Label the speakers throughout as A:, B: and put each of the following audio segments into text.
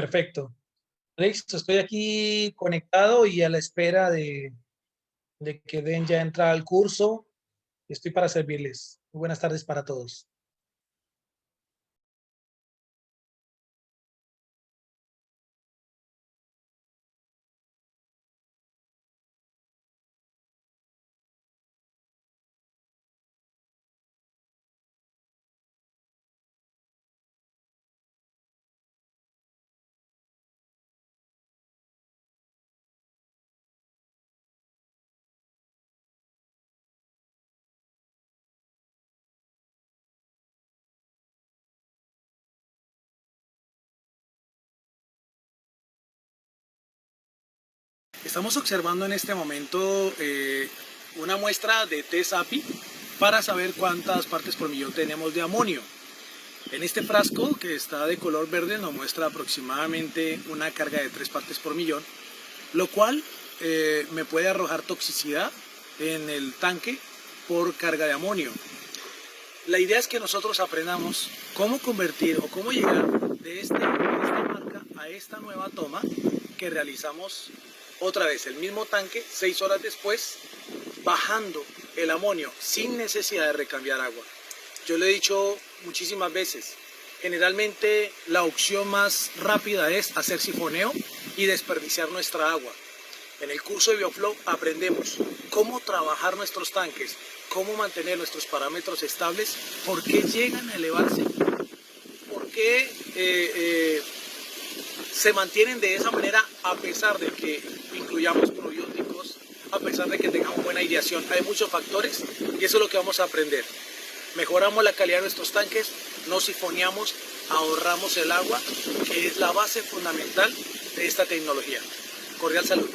A: Perfecto. Listo, estoy aquí conectado y a la espera de que den ya entrada al curso. Estoy para servirles. Muy buenas tardes para todos.
B: Estamos observando en este momento una muestra de test API para saber cuántas partes por millón tenemos de amonio. En este frasco que está de color verde nos muestra aproximadamente una carga de 3 partes por millón, lo cual me puede arrojar toxicidad en el tanque por carga de amonio. La idea es que nosotros aprendamos cómo convertir o cómo llegar de esta marca a esta nueva toma que realizamos otra vez, el mismo tanque, 6 horas después, bajando el amonio sin necesidad de recambiar agua. Yo le he dicho muchísimas veces, generalmente la opción más rápida es hacer sifoneo y desperdiciar nuestra agua. En el curso de BioFlow aprendemos cómo trabajar nuestros tanques, cómo mantener nuestros parámetros estables, por qué llegan a elevarse, por qué se mantienen de esa manera a pesar de que incluyamos probióticos, a pesar de que tengamos buena ideación. Hay muchos factores y eso es lo que vamos a aprender. Mejoramos la calidad de nuestros tanques, no sifoneamos, ahorramos el agua, que es la base fundamental de esta tecnología. Cordial salud.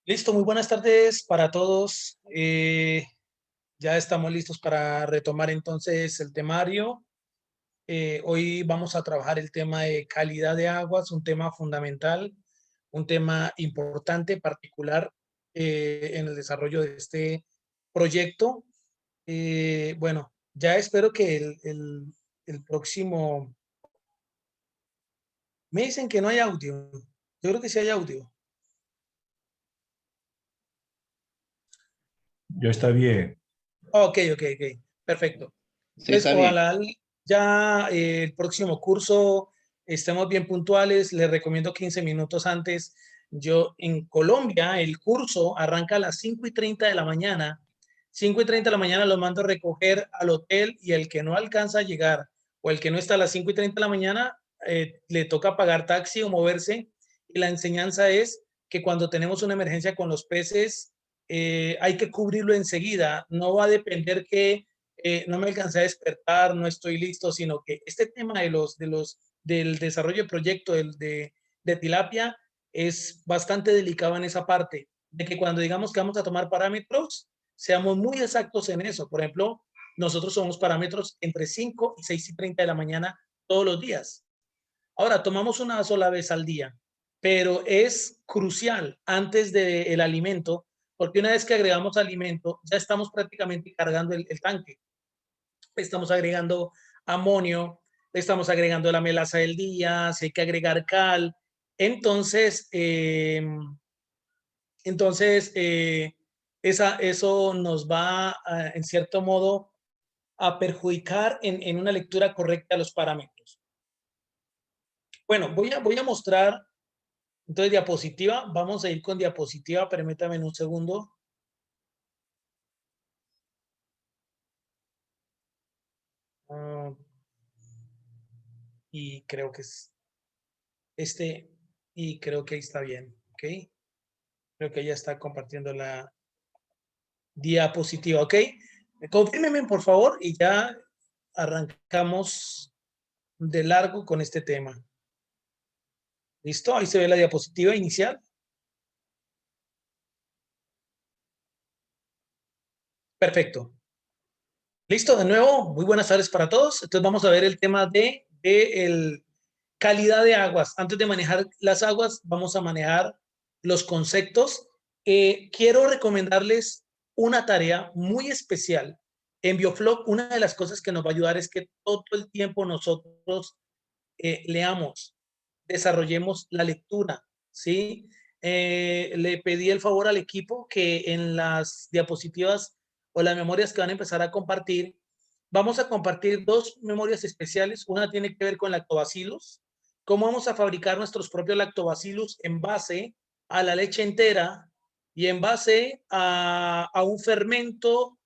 A: Listo, muy buenas tardes para todos. Ya estamos listos para retomar entonces el temario. Hoy vamos a trabajar el tema de calidad de aguas, un tema fundamental, un tema importante, particular en el desarrollo de este proyecto. Bueno, ya espero que el próximo... Me dicen que no hay audio. Yo creo que sí hay audio.
C: Yo está bien.
A: Ok, ok, ok. Perfecto.
D: Sí,
A: Entonces,
D: está bien.
A: ojalá ya el próximo curso estemos bien puntuales. Les recomiendo 15 minutos antes. Yo en Colombia, el curso arranca a las 5:30 de la mañana. 5:30 de la mañana los mando a recoger al hotel y el que no alcanza a llegar o el que no está a las 5:30 de la mañana, le toca pagar taxi o moverse. Y la enseñanza es que cuando tenemos una emergencia con los peces, hay que cubrirlo enseguida. No va a depender que no me alcancé a despertar, no estoy listo, sino que este tema del desarrollo de proyecto de tilapia es bastante delicado en esa parte, de que cuando digamos que vamos a tomar parámetros, seamos muy exactos en eso. Por ejemplo, nosotros somos parámetros entre 5 y 6:30 de la mañana todos los días. Ahora, tomamos una sola vez al día, pero es crucial antes del alimento, porque una vez que agregamos alimento, ya estamos prácticamente cargando el tanque. Estamos agregando amonio, estamos agregando la melaza del día, si hay que agregar cal, Entonces, eso nos va, en cierto modo, a perjudicar en una lectura correcta de los parámetros. Bueno, voy a mostrar, entonces, diapositiva. Vamos a ir con diapositiva. Permítame un segundo. Y creo que es y creo que ahí está bien, ¿ok? Creo que ya está compartiendo la diapositiva, ¿ok? Confírmenme, por favor, y ya arrancamos de largo con este tema. ¿Listo? Ahí se ve la diapositiva inicial. Perfecto. Listo, de nuevo, muy buenas tardes para todos. Entonces vamos a ver el tema de calidad de aguas. Antes de manejar las aguas, vamos a manejar los conceptos. Quiero recomendarles una tarea muy especial. En Bioflog, una de las cosas que nos va a ayudar es que todo el tiempo nosotros leamos, desarrollemos la lectura, ¿sí? Le pedí el favor al equipo que en las diapositivas o las memorias que van a empezar a compartir, vamos a compartir dos memorias especiales. Una tiene que ver con lactobacillus, cómo vamos a fabricar nuestros propios lactobacillus en base a la leche entera y en base a un fermento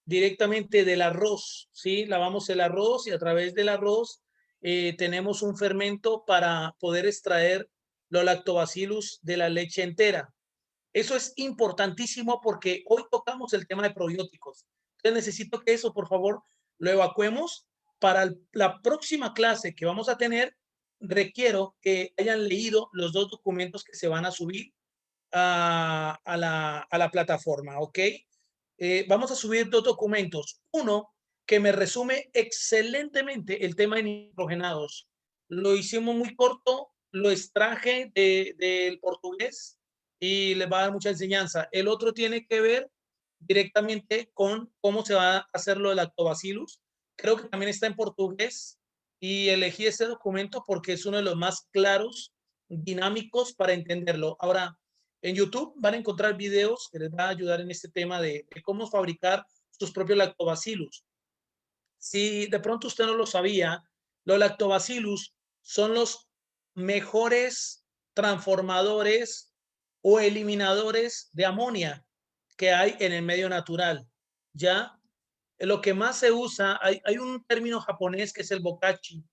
A: directamente del arroz, ¿sí? Lavamos el arroz y a través del arroz tenemos un fermento para poder extraer los lactobacillus de la leche entera. Eso es importantísimo porque hoy tocamos el tema de probióticos. Entonces necesito que eso, por favor, lo evacuemos para la próxima clase que vamos a tener. Requiero que hayan leído los dos documentos que se van a subir a la plataforma, ¿ok? Vamos a subir dos documentos. Uno que me resume excelentemente el tema de nitrogenados. Lo hicimos muy corto, lo extraje del portugués y les va a dar mucha enseñanza. El otro tiene que ver directamente con cómo se va a hacer lo del lactobacillus. Creo que también está en portugués y elegí ese documento porque es uno de los más claros, dinámicos para entenderlo. Ahora, en YouTube van a encontrar videos que les van a ayudar en este tema de cómo fabricar sus propios lactobacillus. Si de pronto usted no lo sabía, los lactobacillus son los mejores transformadores o eliminadores de amonia que hay en el medio natural. Ya lo que más se usa, hay un término japonés que es el bokashi,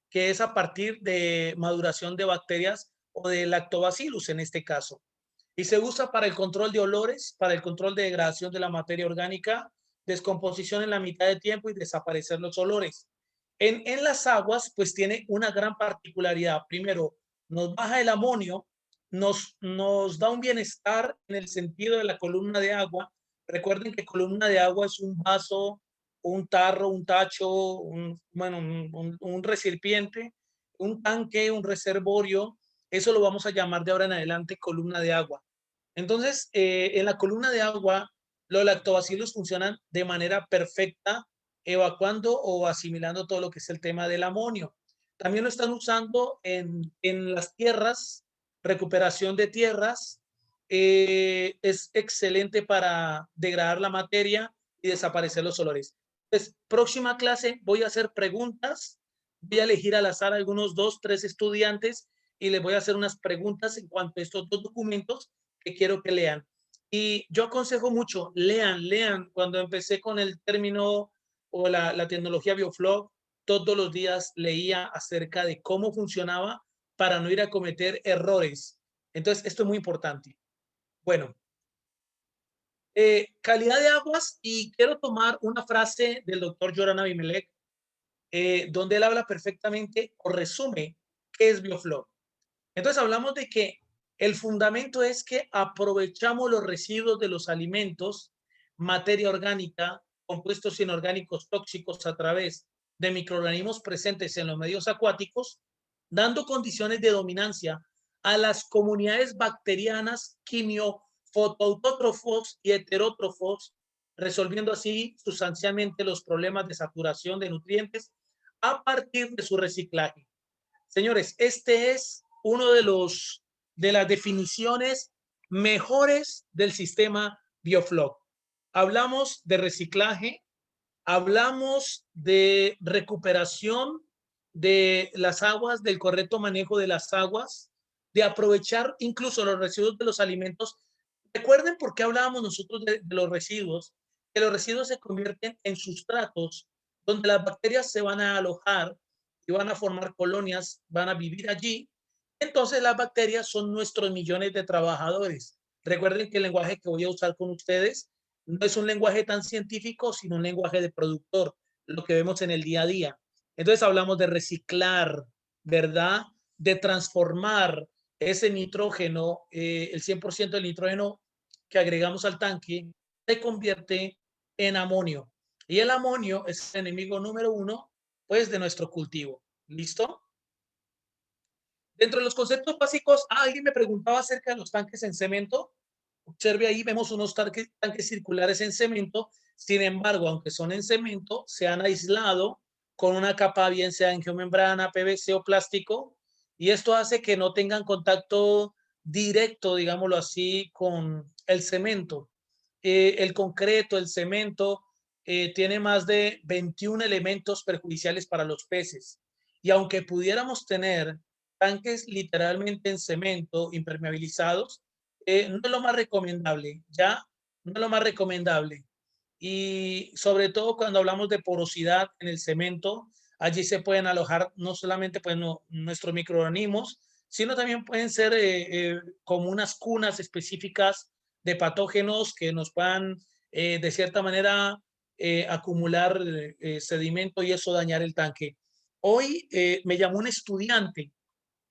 A: que es a partir de maduración de bacterias o de lactobacillus en este caso. Y se usa para el control de olores, para el control de degradación de la materia orgánica, descomposición en la mitad de tiempo y desaparecer los olores. En las aguas, pues tiene una gran particularidad. Primero, nos baja el amonio, nos da un bienestar en el sentido de la columna de agua. Recuerden que columna de agua es un vaso, un tarro, un tacho, un recipiente, un tanque, un reservorio. Eso lo vamos a llamar de ahora en adelante columna de agua. Entonces, en la columna de agua, los lactobacillus funcionan de manera perfecta, evacuando o asimilando todo lo que es el tema del amonio. También lo están usando en las tierras, recuperación de tierras. Es excelente para degradar la materia y desaparecer los olores. Entonces, próxima clase voy a hacer preguntas. Voy a elegir al azar algunos 2, 3 estudiantes y les voy a hacer unas preguntas en cuanto a estos dos documentos que quiero que lean. Y yo aconsejo mucho, lean. Cuando empecé con el término o la tecnología Bioflog, todos los días leía acerca de cómo funcionaba para no ir a cometer errores. Entonces, esto es muy importante. Bueno, calidad de aguas, y quiero tomar una frase del doctor Yoran Abimelech, donde él habla perfectamente o resume qué es Bioflog. Entonces hablamos de que el fundamento es que aprovechamos los residuos de los alimentos, materia orgánica, compuestos inorgánicos tóxicos a través de microorganismos presentes en los medios acuáticos, dando condiciones de dominancia a las comunidades bacterianas, quimio, fotoautótrofos y heterótrofos, resolviendo así sustancialmente los problemas de saturación de nutrientes a partir de su reciclaje. Señores, este es uno de las definiciones mejores del sistema Biofloc. Hablamos de reciclaje, hablamos de recuperación de las aguas, del correcto manejo de las aguas, de aprovechar incluso los residuos de los alimentos. Recuerden por qué hablábamos nosotros de los residuos, que los residuos se convierten en sustratos donde las bacterias se van a alojar y van a formar colonias, van a vivir allí. Entonces las bacterias son nuestros millones de trabajadores. Recuerden que el lenguaje que voy a usar con ustedes no es un lenguaje tan científico, sino un lenguaje de productor, lo que vemos en el día a día. Entonces hablamos de reciclar, ¿verdad? De transformar ese nitrógeno, el 100% del nitrógeno que agregamos al tanque, se convierte en amonio. Y el amonio es el enemigo número uno, pues, de nuestro cultivo. ¿Listo? Dentro de los conceptos básicos, alguien me preguntaba acerca de los tanques en cemento. Observe ahí, vemos unos tanques circulares en cemento. Sin embargo, aunque son en cemento, se han aislado con una capa, bien sea en geomembrana, PVC o plástico, y esto hace que no tengan contacto directo, digámoslo así, con el cemento. El concreto, el cemento, tiene más de 21 elementos perjudiciales para los peces. Y aunque pudiéramos tener tanques literalmente en cemento, impermeabilizados, no es lo más recomendable, ya no es lo más recomendable. Y sobre todo cuando hablamos de porosidad en el cemento, allí se pueden alojar no solamente pues, nuestros microorganismos, sino también pueden ser como unas cunas específicas de patógenos que nos puedan de cierta manera acumular sedimento y eso dañar el tanque. Hoy me llamó un estudiante.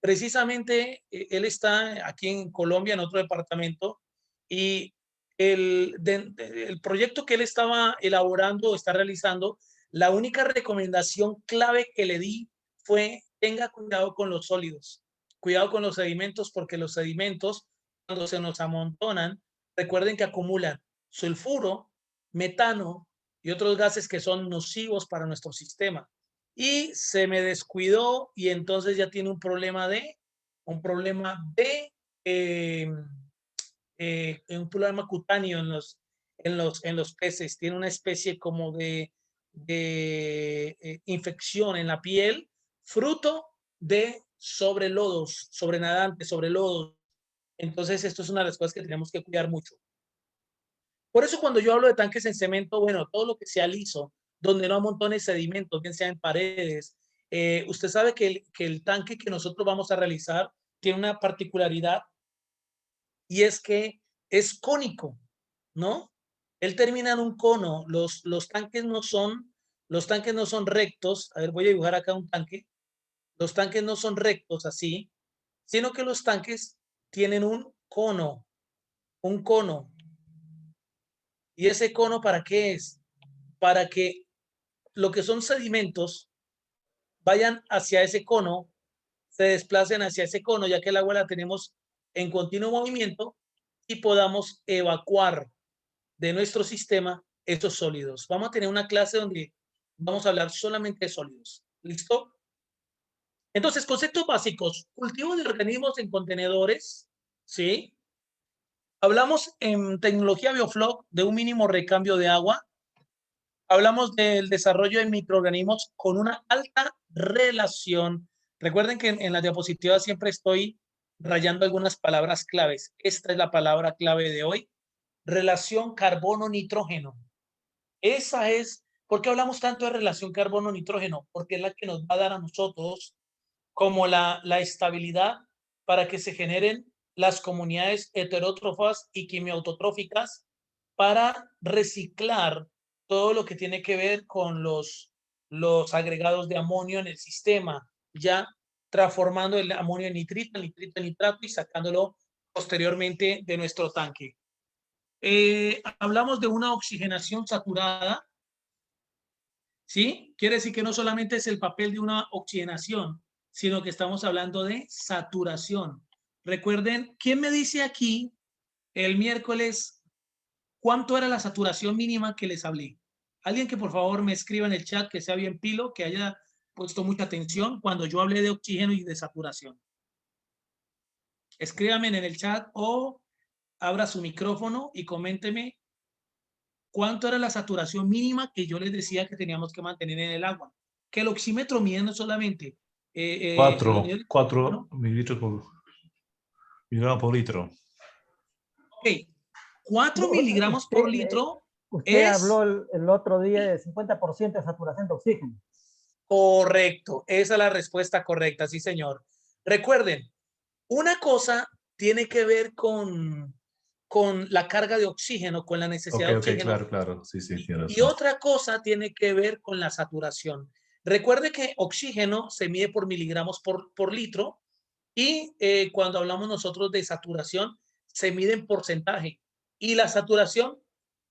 A: Precisamente él está aquí en Colombia, en otro departamento, y el proyecto que él estaba elaborando o está realizando, la única recomendación clave que le di fue tenga cuidado con los sólidos, cuidado con los sedimentos, porque los sedimentos, cuando se nos amontonan, recuerden que acumulan sulfuro, metano y otros gases que son nocivos para nuestro sistema y se me descuidó y entonces ya tiene eh, un problema cutáneo en los peces. Tiene una especie como de infección en la piel, fruto de sobrelodos, sobrenadantes, sobrelodos. Entonces, esto es una de las cosas que tenemos que cuidar mucho. Por eso cuando yo hablo de tanques en cemento, bueno, todo lo que sea liso, donde no amontones sedimentos, bien sea en paredes, usted sabe que el tanque que nosotros vamos a realizar tiene una particularidad y es que es cónico, ¿no? Él termina en un cono, los tanques no son rectos, a ver, voy a dibujar acá un tanque, los tanques no son rectos así, sino que los tanques tienen un cono, ¿y ese cono para qué es? Para que lo que son sedimentos vayan hacia ese cono, se desplacen hacia ese cono, ya que el agua la tenemos en continuo movimiento y podamos evacuar de nuestro sistema estos sólidos. Vamos a tener una clase donde vamos a hablar solamente de sólidos. ¿Listo? Entonces, conceptos básicos. Cultivo de organismos en contenedores, ¿sí? Hablamos en tecnología Biofloc de un mínimo recambio de agua. Hablamos del desarrollo de microorganismos con una alta relación. Recuerden que en la diapositiva siempre estoy rayando algunas palabras claves. Esta es la palabra clave de hoy. Relación carbono-nitrógeno. Esa es, ¿por qué hablamos tanto de relación carbono-nitrógeno? Porque es la que nos va a dar a nosotros como la estabilidad para que se generen las comunidades heterótrofas y quimiautotróficas para reciclar todo lo que tiene que ver con los agregados de amonio en el sistema, ya transformando el amonio en nitrito, nitrito en nitrato y sacándolo posteriormente de nuestro tanque. Hablamos de una oxigenación saturada, ¿sí? Quiere decir que no solamente es el papel de una oxigenación, sino que estamos hablando de saturación. Recuerden, ¿quién me dice aquí el miércoles cuánto era la saturación mínima que les hablé? Alguien que por favor me escriba en el chat, que sea bien pilo, que haya puesto mucha atención cuando yo hablé de oxígeno y de saturación. Escríbame en el chat o abra su micrófono y coménteme cuánto era la saturación mínima que yo les decía que teníamos que mantener en el agua. Que el oxímetro mide no solamente los
C: 4,
A: niveles de
C: 4
A: oxígeno.
C: mililitros por miligramos por litro.
A: Ok, 4 miligramos por litro
D: Usted
A: es
D: habló el otro día de 50% de saturación de oxígeno.
A: correcto. Esa es la respuesta correcta, sí, señor. Recuerden, una cosa tiene que ver con la carga de oxígeno, con la necesidad
C: Ok,
A: de
C: ok,
A: oxígeno,
C: claro, claro. Sí, sí, tiene
A: y
C: razón.
A: otra cosa tiene que ver con la saturación. Recuerde que oxígeno se mide por miligramos por litro y cuando hablamos nosotros de saturación, se mide en porcentaje. Y la saturación,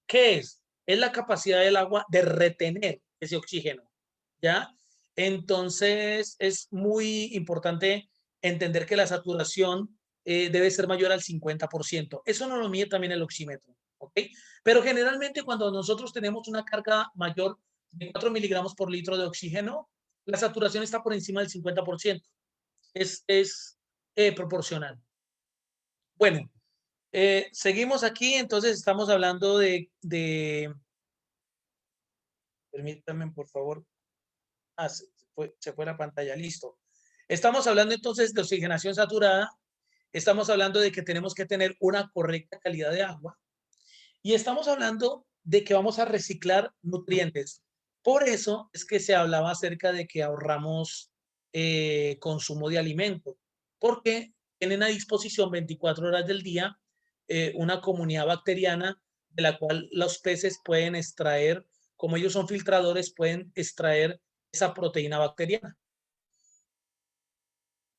A: ¿qué es? Es la capacidad del agua de retener ese oxígeno, ¿ya? Entonces, es muy importante entender que la saturación debe ser mayor al 50%. Eso no lo mide también el oxímetro, ¿ok? Pero generalmente cuando nosotros tenemos una carga mayor de 4 miligramos por litro de oxígeno, la saturación está por encima del 50%. Es proporcional. Bueno, seguimos aquí, entonces estamos hablando permítanme por favor, se fue la pantalla, listo. Estamos hablando entonces de oxigenación saturada, estamos hablando de que tenemos que tener una correcta calidad de agua y estamos hablando de que vamos a reciclar nutrientes. Por eso es que se hablaba acerca de que ahorramos consumo de alimento, porque tienen a disposición 24 horas del día una comunidad bacteriana de la cual los peces pueden extraer, como ellos son filtradores, pueden extraer esa proteína bacteriana.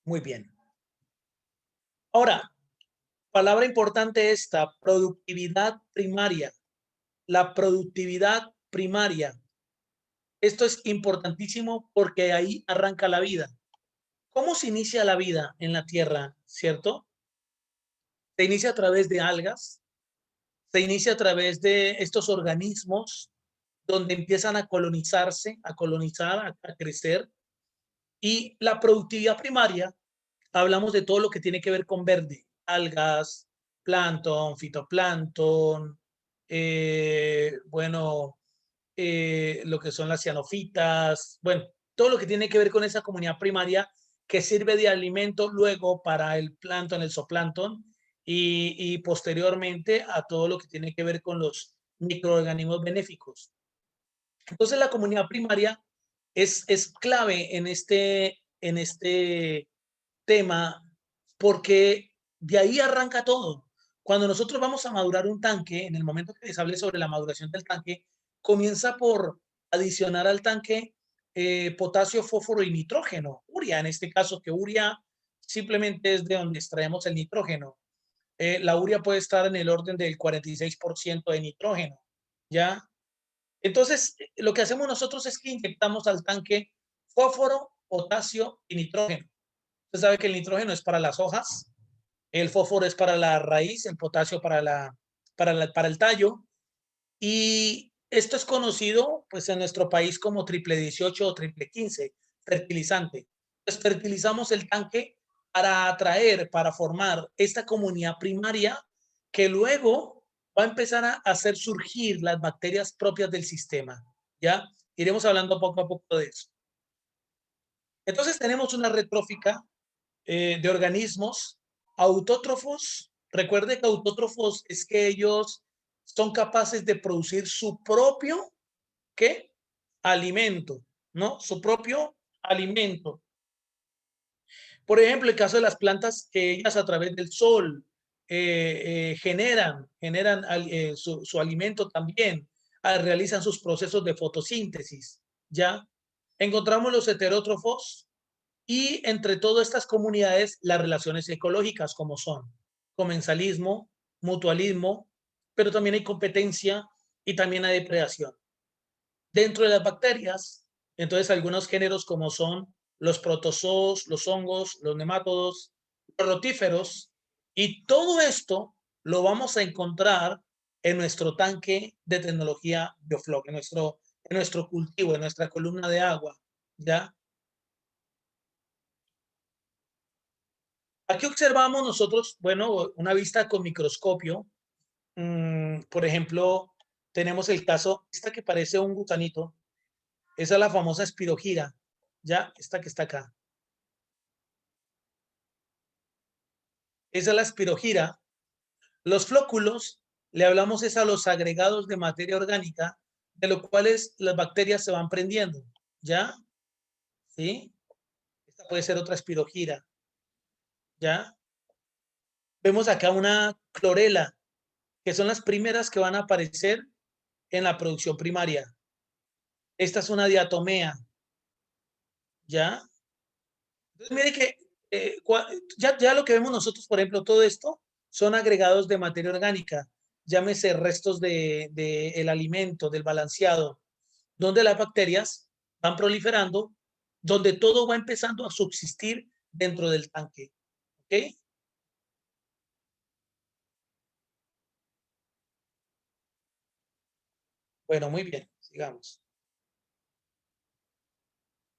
A: Muy bien. Ahora, palabra importante esta, productividad primaria. La productividad primaria. Esto es importantísimo porque ahí arranca la vida. ¿Cómo se inicia la vida en la Tierra, cierto? Se inicia a través de algas, se inicia a través de estos organismos donde empiezan a colonizarse, a colonizar, a crecer. Y la productividad primaria, hablamos de todo lo que tiene que ver con verde, algas, plancton, fitoplancton, bueno, lo que son las cianofitas, bueno, todo lo que tiene que ver con esa comunidad primaria que sirve de alimento luego para el plancton, el zooplancton y posteriormente a todo lo que tiene que ver con los microorganismos benéficos. Entonces la comunidad primaria es clave en este tema porque de ahí arranca todo. Cuando nosotros vamos a madurar un tanque, en el momento que les hablé sobre la maduración del tanque, comienza por adicionar al tanque potasio, fósforo y nitrógeno. Urea, en este caso, que urea simplemente es de donde extraemos el nitrógeno. La urea puede estar en el orden del 46% de nitrógeno, ¿ya? Entonces, lo que hacemos nosotros es que inyectamos al tanque fósforo, potasio y nitrógeno. Usted sabe que el nitrógeno es para las hojas, el fósforo es para la raíz, el potasio para el tallo. Y esto es conocido pues en nuestro país como triple 18 o triple 15, fertilizante. Entonces fertilizamos el tanque para atraer, para formar esta comunidad primaria que luego va a empezar a hacer surgir las bacterias propias del sistema. ¿Ya? Iremos hablando poco a poco de eso. Entonces tenemos una red trófica de organismos autótrofos. Recuerde que autótrofos es que ellos son capaces de producir su propio, ¿qué? Alimento, ¿no? Su propio alimento. Por ejemplo, el caso de las plantas que ellas a través del sol generan su alimento también, realizan sus procesos de fotosíntesis, ¿ya? Encontramos los heterótrofos, y entre todas estas comunidades, las relaciones ecológicas como son comensalismo, mutualismo, pero también hay competencia y también hay depredación. Dentro de las bacterias, entonces algunos géneros como son los protozoos, los hongos, los nemátodos, los rotíferos, y todo esto lo vamos a encontrar en nuestro tanque de tecnología Biofloc, en nuestro cultivo, en nuestra columna de agua, ¿ya? Aquí observamos nosotros, bueno, una vista con microscopio. Por ejemplo, tenemos el caso, esta que parece un gusanito, esa es la famosa espirogira, ya, esta que está acá. Esa es la espirogira. Los flóculos, le hablamos es a los agregados de materia orgánica, de los cuales las bacterias se van prendiendo, ¿ya? ¿Sí? Esta puede ser otra espirogira, ¿ya? Vemos acá una clorela, que son las primeras que van a aparecer en la producción primaria. Esta es una diatomea, ¿ya? Entonces, mire que ya lo que vemos nosotros, por ejemplo, todo esto son agregados de materia orgánica, llámese restos de el alimento, del balanceado, donde las bacterias van proliferando, donde todo va empezando a subsistir dentro del tanque. ¿Ok? Bueno, muy bien, sigamos.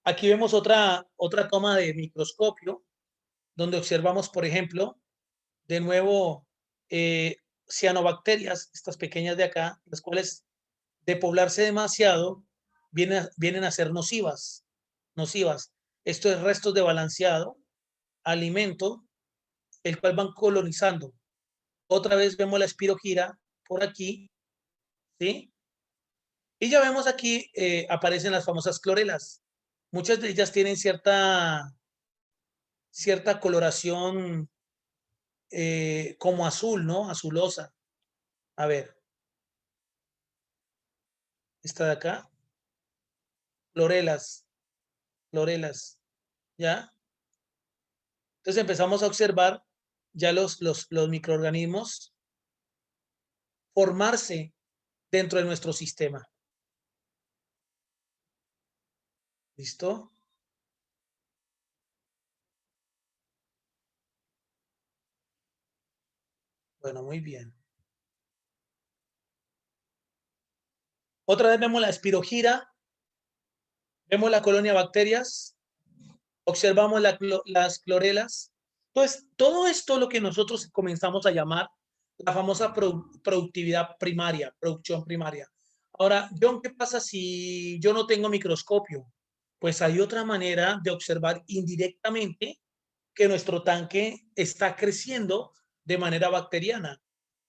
A: Aquí vemos otra toma de microscopio, donde observamos, por ejemplo, de nuevo, cianobacterias, estas pequeñas de acá, las cuales de poblarse demasiado vienen a ser nocivas. Nocivas. Esto es restos de balanceado, alimento, el cual van colonizando. Otra vez vemos la espirogira por aquí, ¿sí? Y ya vemos aquí, aparecen las famosas clorelas. Muchas de ellas tienen cierta coloración como azul, ¿no? Azulosa. A ver, esta de acá, clorelas, clorelas, ¿ya? Entonces empezamos a observar ya los microorganismos formarse dentro de nuestro sistema. ¿Listo? Bueno, muy bien. Otra vez vemos la espirogira, vemos la colonia de bacterias, observamos las clorelas. Entonces, todo esto lo que nosotros comenzamos a llamar la famosa productividad primaria, producción primaria. Ahora, John, ¿qué pasa si yo no tengo microscopio? Pues hay otra manera de observar indirectamente que nuestro tanque está creciendo de manera bacteriana.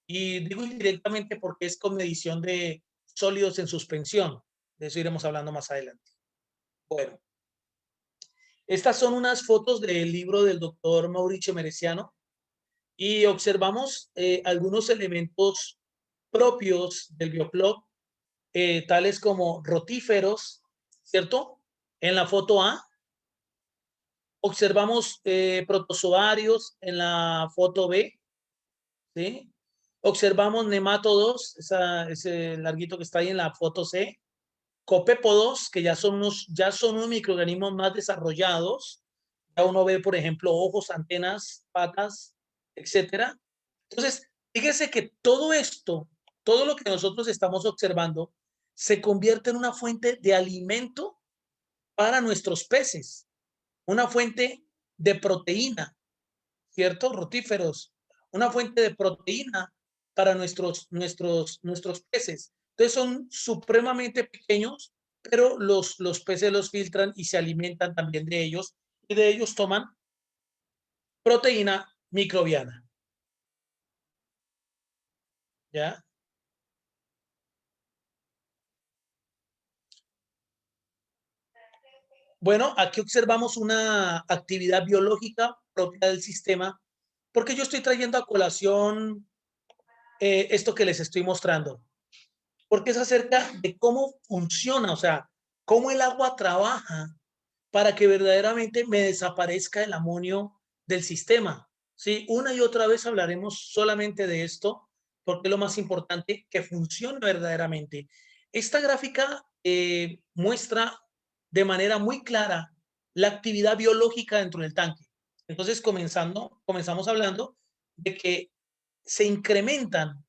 A: Y digo indirectamente porque es con medición de sólidos en suspensión. De eso iremos hablando más adelante. Bueno, estas son unas fotos del libro del doctor Mauricio Mereciano y observamos algunos elementos propios del biofloc, tales como rotíferos, ¿cierto? En la foto A observamos protozoarios en la foto B, ¿sí? Observamos nemátodos, ese larguito que está ahí en la foto C, copépodos, que ya son unos microorganismos más desarrollados. Ya uno ve, por ejemplo, ojos, antenas, patas, etcétera. Entonces, fíjese que todo esto, todo lo que nosotros estamos observando, se convierte en una fuente de alimento para nuestros peces, una fuente de proteína, ¿cierto? Rotíferos, una fuente de proteína para nuestros peces. Entonces son supremamente pequeños, pero los peces los filtran y se alimentan también de ellos y de ellos toman proteína microbiana. ¿Ya? Bueno, aquí observamos una actividad biológica propia del sistema, porque yo estoy trayendo a colación esto que les estoy mostrando, porque es acerca de cómo funciona, o sea, cómo el agua trabaja para que verdaderamente me desaparezca el amonio del sistema. Sí, una y otra vez hablaremos solamente de esto, porque es lo más importante, que funcione verdaderamente. Esta gráfica muestra de manera muy clara la actividad biológica dentro del tanque. Entonces, comenzamos hablando de que se incrementan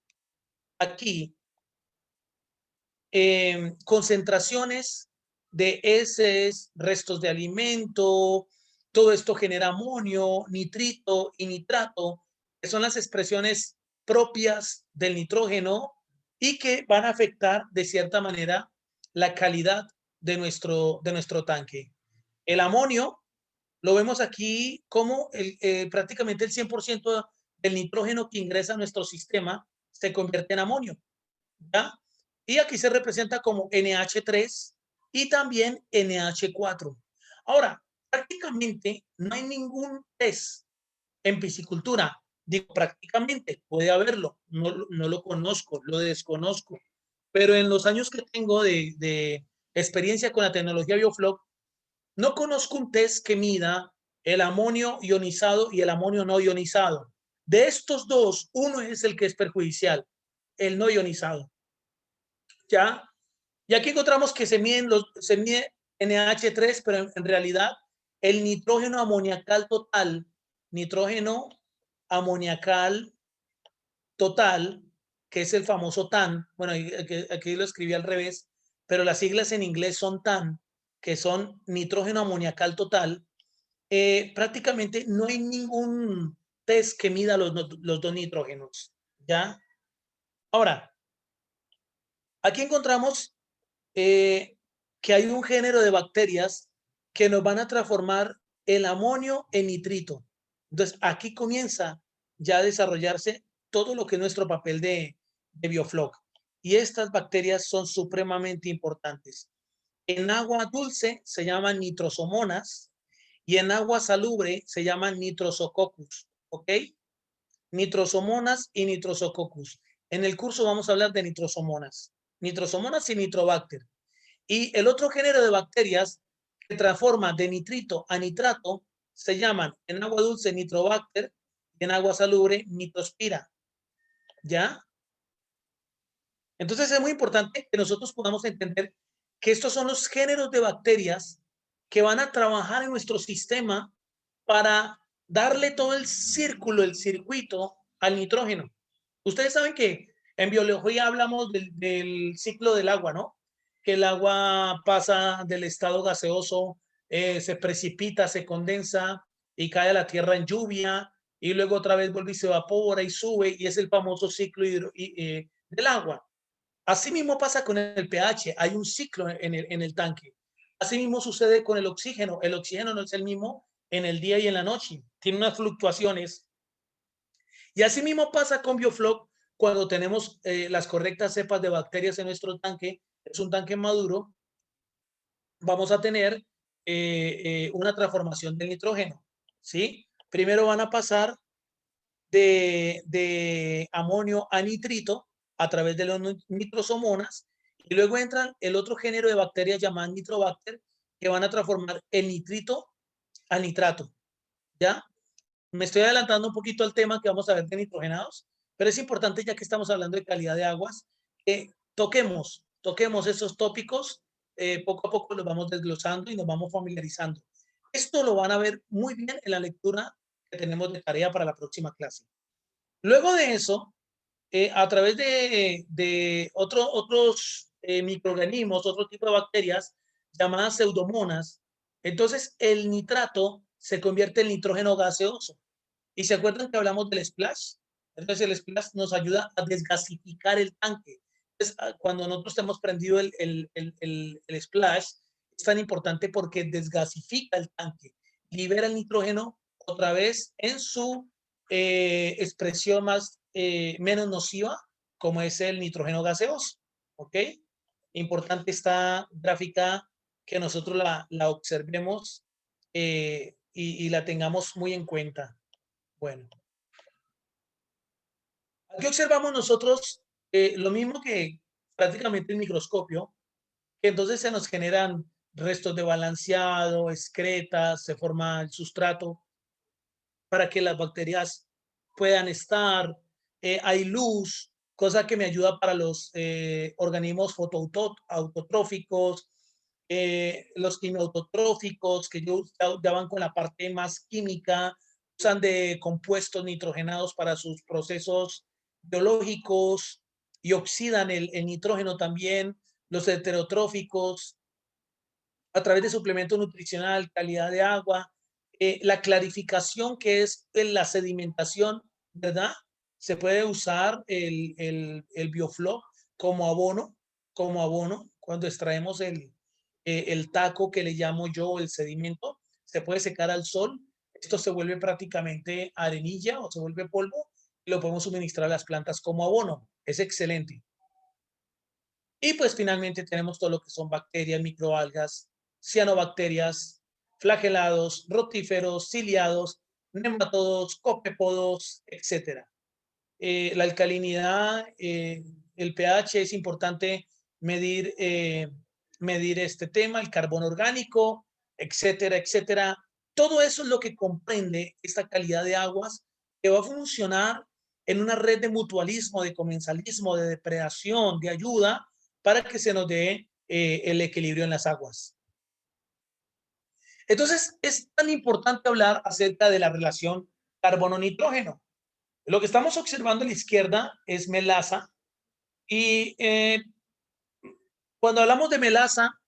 A: aquí concentraciones de heces, restos de alimento, Todo esto genera amonio, nitrito y nitrato, que son las expresiones propias del nitrógeno y que van a afectar de cierta manera la calidad de nuestro tanque. El amonio lo vemos aquí como prácticamente el 100% del nitrógeno que ingresa a nuestro sistema se convierte en amonio, ¿ya? Y aquí se representa como NH3 y también NH4. Ahora, prácticamente no hay ningún test en piscicultura. Digo, prácticamente puede haberlo, no lo conozco, lo desconozco, pero en los años que tengo de experiencia con la tecnología Biofloc, no conozco un test que mida el amonio ionizado y el amonio no ionizado. De estos dos, uno es el que es perjudicial, el no ionizado. ¿Ya? Y aquí encontramos que se mide NH3, pero en realidad el nitrógeno amoniacal total, que es el famoso TAN, bueno, aquí lo escribí al revés, pero las siglas en inglés son TAN, que son nitrógeno amoniacal total. Prácticamente no hay ningún test que mida los dos nitrógenos, ¿ya? Ahora, aquí encontramos que hay un género de bacterias que nos van a transformar el amonio en nitrito. Entonces, aquí comienza ya a desarrollarse todo lo que es nuestro papel de Biofloc. Y estas bacterias son supremamente importantes. En agua dulce se llaman nitrosomonas y en agua salubre se llaman nitrosococcus, ¿ok? Nitrosomonas y nitrosococcus. En el curso vamos a hablar de nitrosomonas y nitrobacter. Y el otro género de bacterias que transforma de nitrito a nitrato se llaman en agua dulce nitrobacter y en agua salubre nitrospira. ¿Ya? Entonces es muy importante que nosotros podamos entender que estos son los géneros de bacterias que van a trabajar en nuestro sistema para darle todo el círculo, el circuito al nitrógeno. Ustedes saben que en biología hablamos del ciclo del agua, ¿no? Que el agua pasa del estado gaseoso, se precipita, se condensa y cae a la tierra en lluvia y luego otra vez vuelve y se evapora y sube y es el famoso ciclo del agua. Así mismo pasa con el pH, hay un ciclo en el tanque. Así mismo sucede con el oxígeno no es el mismo en el día y en la noche, tiene unas fluctuaciones. Y así mismo pasa con Biofloc cuando tenemos las correctas cepas de bacterias en nuestro tanque, es un tanque maduro, vamos a tener una transformación del nitrógeno, ¿sí? Primero van a pasar de amonio a nitrito a través de los nitrosomonas y luego entran el otro género de bacterias llamadas nitrobacter que van a transformar el nitrito a nitrato, ¿ya? Me estoy adelantando un poquito al tema que vamos a ver de nitrogenados, pero es importante ya que estamos hablando de calidad de aguas, que toquemos esos tópicos, poco a poco los vamos desglosando y nos vamos familiarizando. Esto lo van a ver muy bien en la lectura que tenemos de tarea para la próxima clase. Luego de eso, a través de otros microorganismos, otro tipo de bacterias llamadas pseudomonas, entonces el nitrato se convierte en nitrógeno gaseoso. ¿Y se acuerdan que hablamos del splash? Entonces el splash nos ayuda a desgasificar el tanque. Entonces, cuando nosotros tenemos prendido el splash, es tan importante porque desgasifica el tanque, libera el nitrógeno otra vez en su expresión menos nociva, como es el nitrógeno gaseoso. ¿Ok? Importante esta gráfica que nosotros la observemos y la tengamos muy en cuenta. Bueno, aquí observamos nosotros lo mismo que prácticamente el microscopio, que entonces se nos generan restos de balanceado, excretas, se forma el sustrato para que las bacterias puedan estar, hay luz, cosa que me ayuda para los organismos fotoautotróficos, los quimioautotróficos, que ya van con la parte más química, usan de compuestos nitrogenados para sus procesos biológicos y oxidan el nitrógeno también, los heterotróficos, a través de suplemento nutricional, calidad de agua, la clarificación que es la sedimentación, ¿verdad? Se puede usar el biofloc como abono, cuando extraemos el taco que le llamo yo, el sedimento, se puede secar al sol. Esto se vuelve prácticamente arenilla o se vuelve polvo y lo podemos suministrar a las plantas como abono. Es excelente. Y pues finalmente tenemos todo lo que son bacterias, microalgas, cianobacterias, flagelados, rotíferos, ciliados, nematodos, copepodos, etc. La alcalinidad, el pH, es importante medir, medir este tema, el carbono orgánico, etcétera, etcétera. Todo eso es lo que comprende esta calidad de aguas que va a funcionar en una red de mutualismo, de comensalismo, de depredación, de ayuda para que se nos dé el equilibrio en las aguas. Entonces, es tan importante hablar acerca de la relación carbono-nitrógeno. Lo que estamos observando a la izquierda es melaza y cuando hablamos de melaza,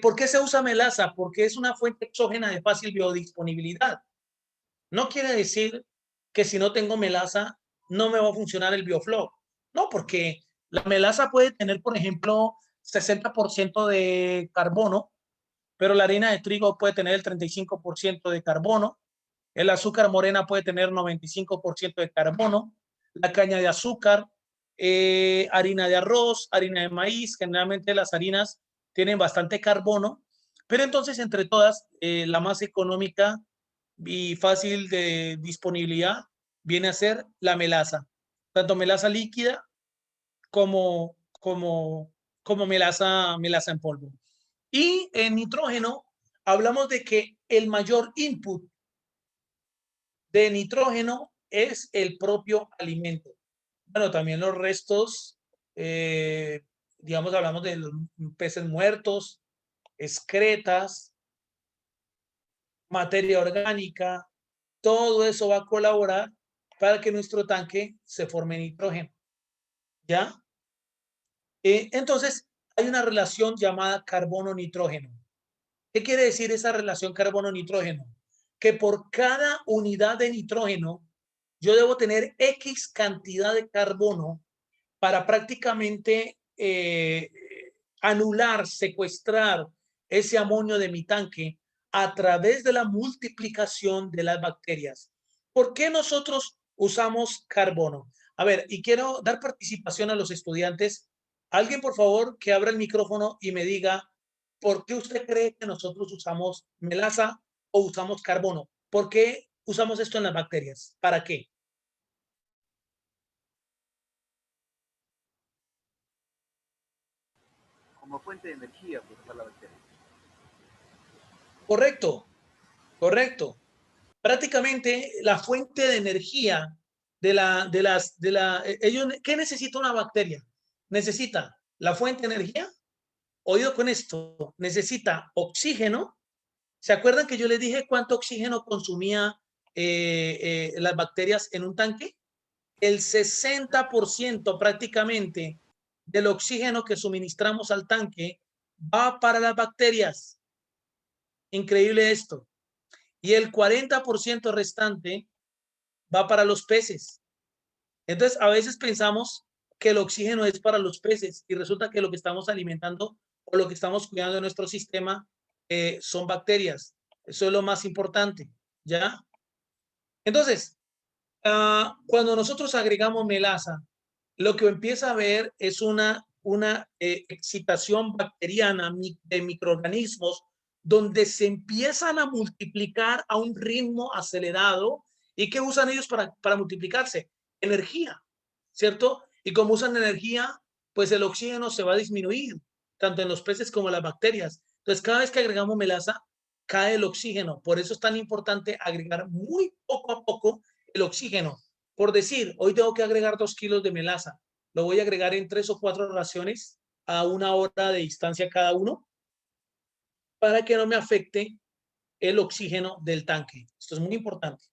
A: ¿por qué se usa melaza? Porque es una fuente exógena de fácil biodisponibilidad. No quiere decir que si no tengo melaza no me va a funcionar el biofloc. No, porque la melaza puede tener, por ejemplo, 60% de carbono, pero la harina de trigo puede tener el 35% de carbono. El azúcar morena puede tener 95% de carbono. La caña de azúcar, harina de arroz, harina de maíz. Generalmente las harinas tienen bastante carbono, pero entonces entre todas, la más económica y fácil de disponibilidad viene a ser la melaza. Tanto melaza líquida como melaza en polvo. Y en nitrógeno hablamos de que el mayor input de nitrógeno es el propio alimento. Bueno, también los restos, digamos, hablamos de los peces muertos, excretas, materia orgánica, todo eso va a colaborar para que nuestro tanque se forme nitrógeno. ¿Ya? Entonces, hay una relación llamada carbono-nitrógeno. ¿Qué quiere decir esa relación carbono-nitrógeno? Que por cada unidad de nitrógeno, yo debo tener X cantidad de carbono para prácticamente anular, secuestrar ese amonio de mi tanque a través de la multiplicación de las bacterias. ¿Por qué nosotros usamos carbono? A ver, y quiero dar participación a los estudiantes. Alguien, por favor, que abra el micrófono y me diga por qué usted cree que nosotros usamos melaza o usamos carbono. ¿Por qué usamos esto en las bacterias? ¿Para qué?
E: Como fuente de energía para la bacteria.
A: Correcto, correcto. Prácticamente la fuente de energía ¿qué necesita una bacteria? Necesita la fuente de energía. Oído con esto, necesita oxígeno. ¿Se acuerdan que yo les dije cuánto oxígeno consumía las bacterias en un tanque? El 60% prácticamente del oxígeno que suministramos al tanque va para las bacterias. Increíble esto. Y el 40% restante va para los peces. Entonces, a veces pensamos que el oxígeno es para los peces y resulta que lo que estamos alimentando o lo que estamos cuidando de nuestro sistema son bacterias. Eso es lo más importante, ¿ya? Entonces, cuando nosotros agregamos melaza, lo que empieza a ver es una excitación bacteriana de microorganismos donde se empiezan a multiplicar a un ritmo acelerado. ¿Y qué usan ellos para multiplicarse? Energía, ¿cierto? Y como usan energía, pues el oxígeno se va a disminuir, tanto en los peces como en las bacterias. Entonces, cada vez que agregamos melaza, cae el oxígeno. Por eso es tan importante agregar muy poco a poco el oxígeno. Por decir, hoy tengo que agregar 2 kilos de melaza. Lo voy a agregar en 3 o 4 raciones a 1 hora de distancia cada uno para que no me afecte el oxígeno del tanque. Esto es muy importante.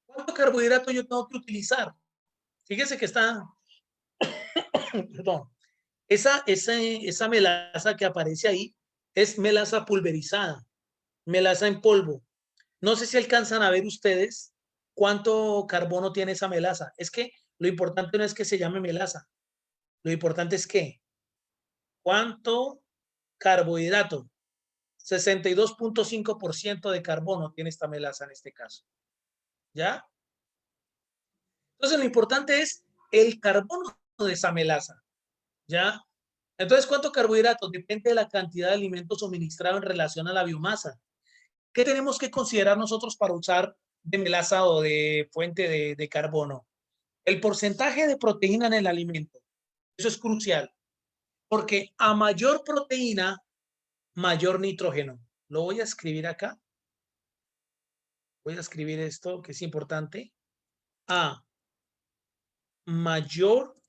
A: ¿Cuánto carbohidrato yo tengo que utilizar? Fíjese que está, perdón, esa melaza que aparece ahí es melaza pulverizada. melaza en polvo. No sé si alcanzan a ver ustedes cuánto carbono tiene esa melaza. Es que lo importante no es que se llame melaza. Lo importante es que cuánto carbohidrato. 62.5% de carbono tiene esta melaza en este caso. ¿Ya? Entonces lo importante es el carbono de esa melaza. ¿Ya? Entonces, ¿cuánto carbohidrato? Depende de la cantidad de alimentos suministrado en relación a la biomasa. ¿Qué tenemos que considerar nosotros para usar de melaza o de fuente de carbono? El porcentaje de proteína en el alimento. Eso es crucial, porque a mayor proteína, mayor nitrógeno. Lo voy a escribir acá. Voy a escribir esto que es importante. A mayor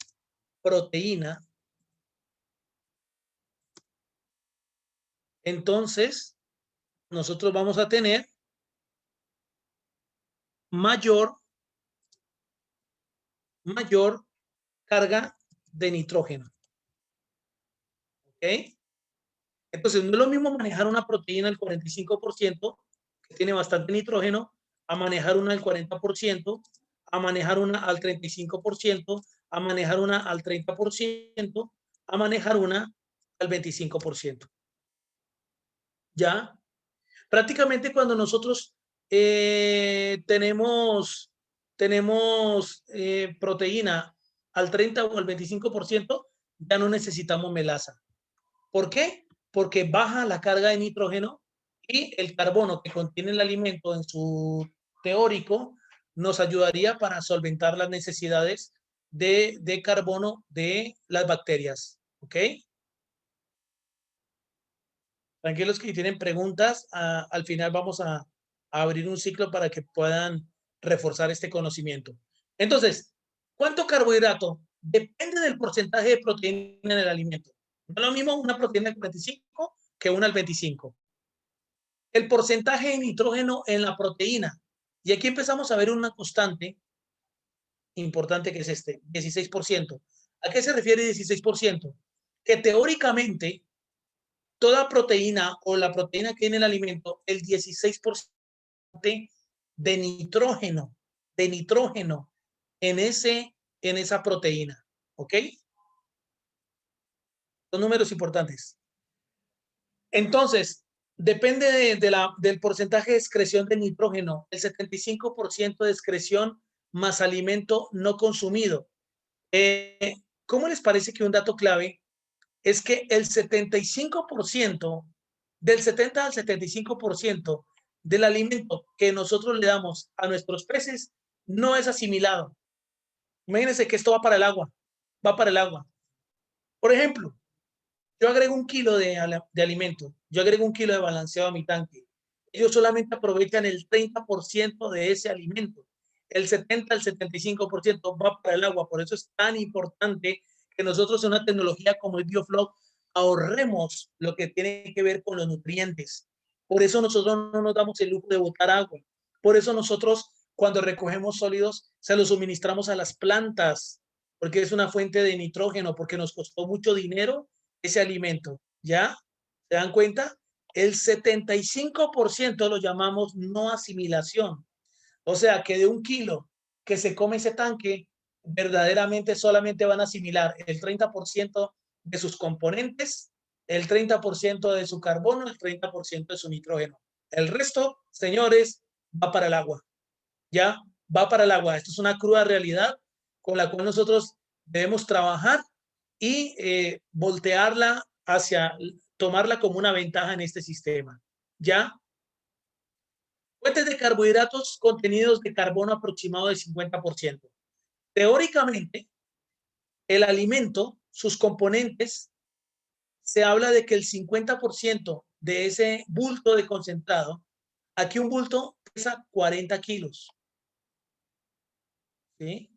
A: proteína, entonces nosotros vamos a tener mayor carga de nitrógeno. ¿Ok? Entonces, no es lo mismo manejar una proteína al 45%, que tiene bastante nitrógeno, a manejar una al 40%, a manejar una al 35%, a manejar una al 30%, a manejar una al 25%. ¿Ya? Prácticamente cuando nosotros tenemos proteína al 30 o al 25%, ya no necesitamos melaza. ¿Por qué? Porque baja la carga de nitrógeno y el carbono que contiene el alimento en su teórico nos ayudaría para solventar las necesidades de carbono de las bacterias. ¿Ok? Tranquilos que tienen preguntas, al final vamos a abrir un ciclo para que puedan reforzar este conocimiento. Entonces, ¿cuánto carbohidrato? Depende del porcentaje de proteína en el alimento. No es lo mismo una proteína al 45 que una al 25. El porcentaje de nitrógeno en la proteína. Y aquí empezamos a ver una constante importante que es este, 16%. ¿A qué se refiere 16%? Que teóricamente toda proteína o la proteína que tiene el alimento, el 16% de nitrógeno en esa proteína. ¿Ok? Son números importantes. Entonces, depende del porcentaje de excreción de nitrógeno, el 75% de excreción más alimento no consumido. ¿Cómo les parece que un dato clave es que el 75%, del 70 al 75% del alimento que nosotros le damos a nuestros peces no es asimilado? Imagínense que esto va para el agua, va para el agua. Por ejemplo, yo agrego 1 kilo de alimento, yo agrego 1 kilo de balanceado a mi tanque. Ellos solamente aprovechan el 30% de ese alimento. El 70 al 75% va para el agua. Por eso es tan importante que nosotros en una tecnología como el BioFlow ahorremos lo que tiene que ver con los nutrientes. Por eso nosotros no nos damos el lujo de botar agua. Por eso nosotros cuando recogemos sólidos se los suministramos a las plantas, porque es una fuente de nitrógeno, porque nos costó mucho dinero ese alimento. ¿Ya? ¿Se dan cuenta? El 75% lo llamamos no asimilación. O sea, que de 1 kilo que se come ese tanque, verdaderamente solamente van a asimilar el 30% de sus componentes, el 30% de su carbono, el 30% de su nitrógeno. El resto, señores, va para el agua. Ya va para el agua. Esto es una cruda realidad con la cual nosotros debemos trabajar y voltearla hacia, tomarla como una ventaja en este sistema. ¿Ya? Fuentes de carbohidratos contenidos de carbono aproximado del 50%. Teóricamente, el alimento, sus componentes, se habla de que el 50% de ese bulto de concentrado, aquí un bulto pesa 40 kilos. ¿Sí?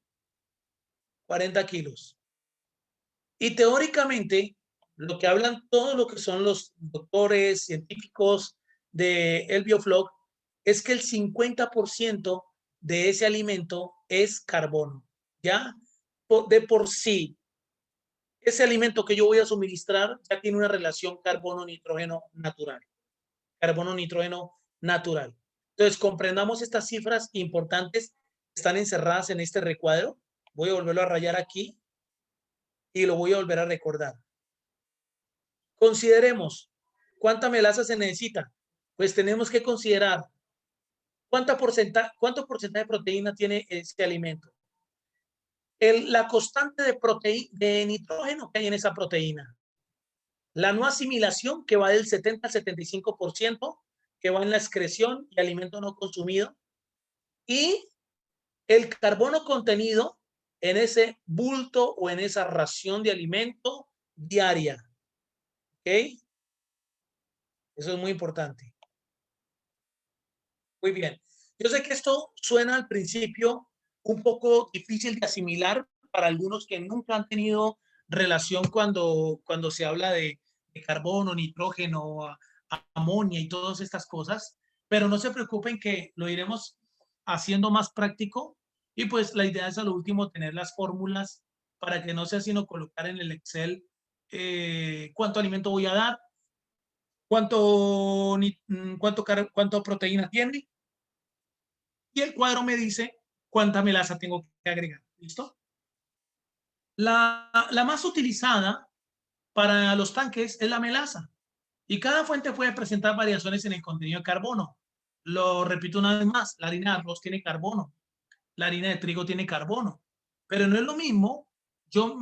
A: 40 kilos. Y teóricamente, lo que hablan todos lo que son los doctores, científicos del BioFlow, es que el 50% de ese alimento es carbono. ¿Ya? De por sí, ese alimento que yo voy a suministrar ya tiene una relación carbono-nitrógeno natural. carbono, nitrógeno natural. Entonces, comprendamos estas cifras importantes que están encerradas en este recuadro. Voy a volverlo a rayar aquí y lo voy a volver a recordar. Consideremos, ¿cuánta melaza se necesita? Pues tenemos que considerar cuánto porcentaje de proteína tiene este alimento. La constante de nitrógeno que hay en esa proteína. La no asimilación, que va del 70 al 75%, que va en la excreción y alimento no consumido. Y el carbono contenido en ese bulto o en esa ración de alimento diaria. ¿Ok? Eso es muy importante. Muy bien. Yo sé que esto suena al principio un poco difícil de asimilar para algunos que nunca han tenido relación cuando se habla de carbono, nitrógeno, amonia y todas estas cosas, pero no se preocupen que lo iremos haciendo más práctico y pues la idea es a lo último tener las fórmulas para que no sea sino colocar en el Excel cuánto alimento voy a dar, cuánto proteína tiene y el cuadro me dice cuánta melaza tengo que agregar. ¿Listo? La más utilizada para los tanques es la melaza y cada fuente puede presentar variaciones en el contenido de carbono. Lo repito una vez más, la harina de arroz tiene carbono, la harina de trigo tiene carbono, pero no es lo mismo yo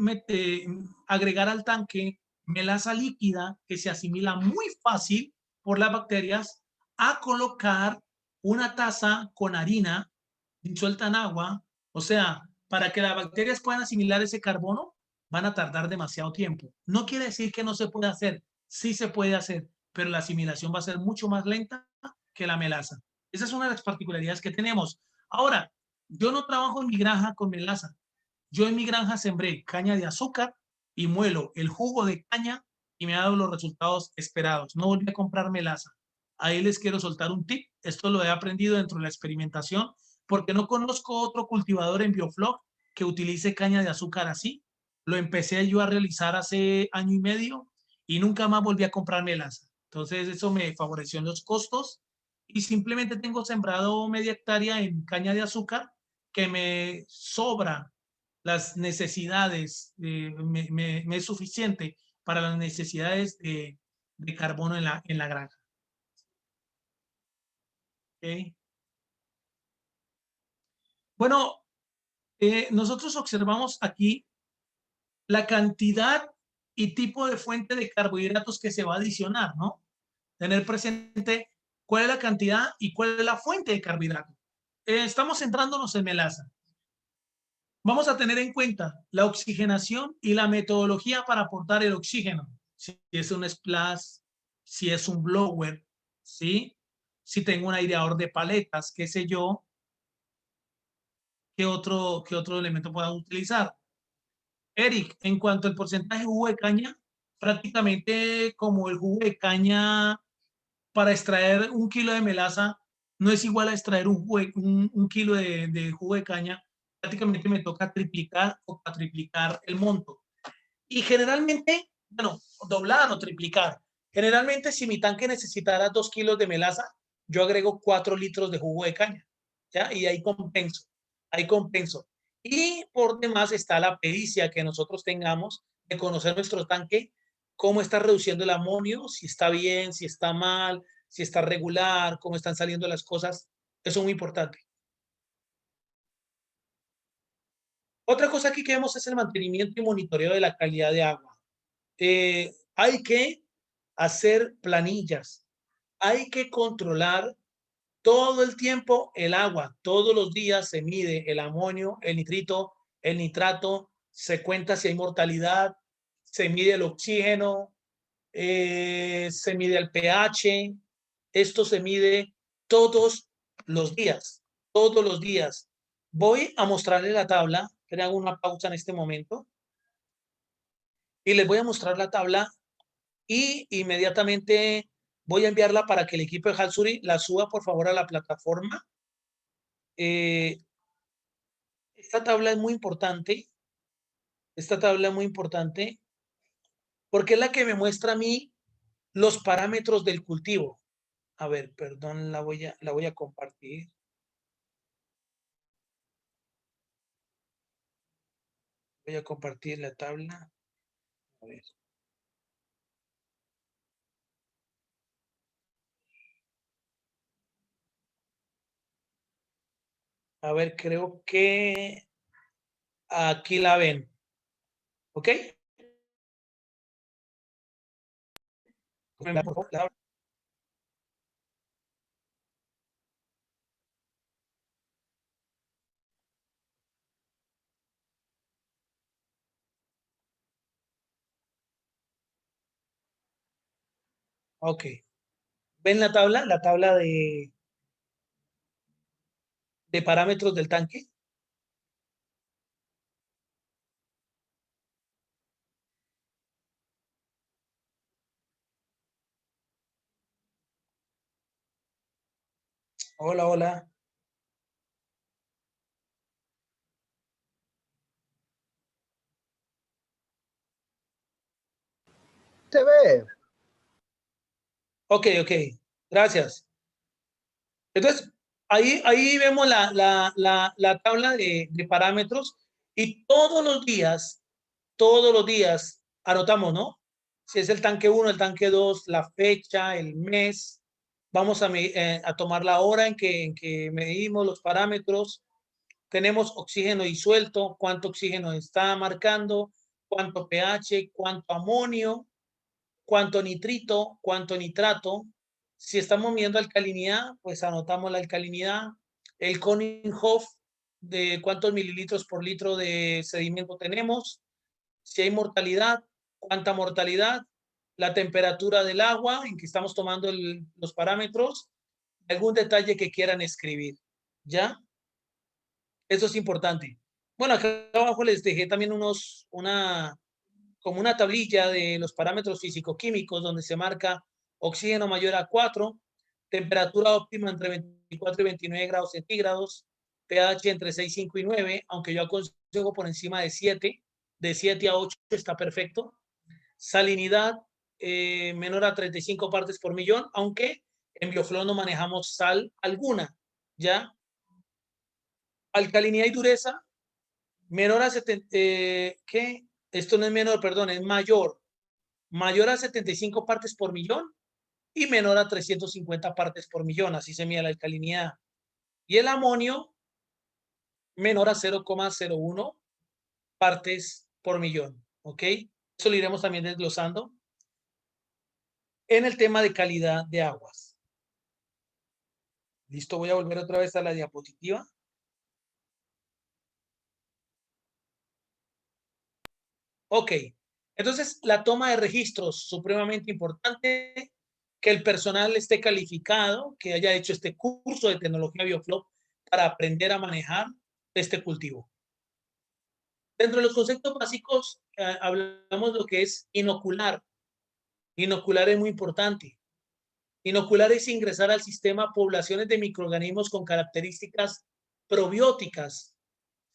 A: agregar al tanque melaza líquida que se asimila muy fácil por las bacterias a colocar una taza con harina disuelta en agua. O sea, para que las bacterias puedan asimilar ese carbono, van a tardar demasiado tiempo. No quiere decir que no se pueda hacer, sí se puede hacer, pero la asimilación va a ser mucho más lenta que la melaza. Esa es una de las particularidades que tenemos. Ahora, yo no trabajo en mi granja con melaza. Yo en mi granja sembré caña de azúcar y muelo el jugo de caña y me ha dado los resultados esperados. No volví a comprar melaza. Ahí les quiero soltar un tip. Esto lo he aprendido dentro de la experimentación porque no conozco otro cultivador en Bioflog que utilice caña de azúcar así. Lo empecé yo a realizar hace año y medio y nunca más volví a comprar melaza. Entonces eso me favoreció en los costos y simplemente tengo sembrado media hectárea en caña de azúcar que me sobra las necesidades, me es suficiente para las necesidades de carbono en la granja. ¿Okay? Bueno, nosotros observamos aquí la cantidad y tipo de fuente de carbohidratos que se va a adicionar, ¿no? Tener presente cuál es la cantidad y cuál es la fuente de carbohidratos. Estamos centrándonos en melaza. Vamos a tener en cuenta la oxigenación y la metodología para aportar el oxígeno. Si es un splash, si es un blower, ¿sí? Si tengo un aireador de paletas, qué sé yo, qué otro elemento pueda utilizar. Eric, en cuanto al porcentaje de jugo de caña, prácticamente como el jugo de caña para extraer 1 kilo de melaza no es igual a extraer un kilo de jugo de caña, prácticamente me toca triplicar o cuatriplicar el monto. Y generalmente, bueno, doblar o triplicar. Generalmente, si mi tanque necesitara 2 kilos de melaza, yo agrego 4 litros de jugo de caña, ¿ya? Y ahí compenso, ahí compenso. Y por demás está la pericia que nosotros tengamos de conocer nuestro tanque, cómo está reduciendo el amonio, si está bien, si está mal, si está regular, cómo están saliendo las cosas. Eso es muy importante. Otra cosa aquí que vemos es el mantenimiento y monitoreo de la calidad de agua. Hay que hacer planillas, hay que controlar todo el tiempo el agua, todos los días se mide el amonio, el nitrito, el nitrato, se cuenta si hay mortalidad, se mide el oxígeno, se mide el pH, esto se mide todos los días, todos los días. Voy a mostrarles la tabla, que hago una pausa en este momento, y les voy a mostrar la tabla y inmediatamente voy a enviarla para que el equipo de Halsuri la suba por favor a la plataforma. Esta tabla es muy importante. Esta tabla es muy importante porque es la que me muestra a mí los parámetros del cultivo. A ver, perdón, la voy a compartir. Voy a compartir la tabla. A ver. A ver, creo que aquí la ven. ¿Ok? Ok. ¿Ven la tabla? La tabla de parámetros del tanque. Hola, hola.
F: Se ve.
A: Ok, ok. Gracias. Entonces, ahí vemos la tabla de parámetros y todos los días anotamos, ¿no? Si es el tanque 1, el tanque 2, la fecha, el mes. Vamos a tomar la hora en que medimos los parámetros. Tenemos oxígeno disuelto, cuánto oxígeno está marcando, cuánto pH, cuánto amonio, cuánto nitrito, cuánto nitrato. Si estamos midiendo alcalinidad, pues anotamos la alcalinidad, el Konninghoff de cuántos mililitros por litro de sedimento tenemos, si hay mortalidad, cuánta mortalidad, la temperatura del agua en que estamos tomando los parámetros, algún detalle que quieran escribir. ¿Ya? Eso es importante. Bueno, acá abajo les dejé también como una tablilla de los parámetros físico-químicos donde se marca oxígeno mayor a 4, temperatura óptima entre 24 y 29 grados centígrados, pH entre 6, 5 y 9, aunque yo aconsejo por encima de 7 a 8 está perfecto. Salinidad menor a 35 partes por millón, aunque en Bioflow no manejamos sal alguna, ¿ya? Alcalinidad y dureza menor a 70, ¿qué? Esto no es menor, perdón, es mayor a 75 partes por millón y menor a 350 partes por millón, así se mide la alcalinidad. Y el amonio menor a 0,01 partes por millón, ¿ok? Eso lo iremos también desglosando en el tema de calidad de aguas. Listo, voy a volver otra vez a la diapositiva. Ok, entonces la toma de registros, supremamente importante, que el personal esté calificado, que haya hecho este curso de tecnología Bioflow para aprender a manejar este cultivo. Dentro de los conceptos básicos, hablamos de lo que es inocular. Inocular es muy importante. Inocular es ingresar al sistema poblaciones de microorganismos con características probióticas.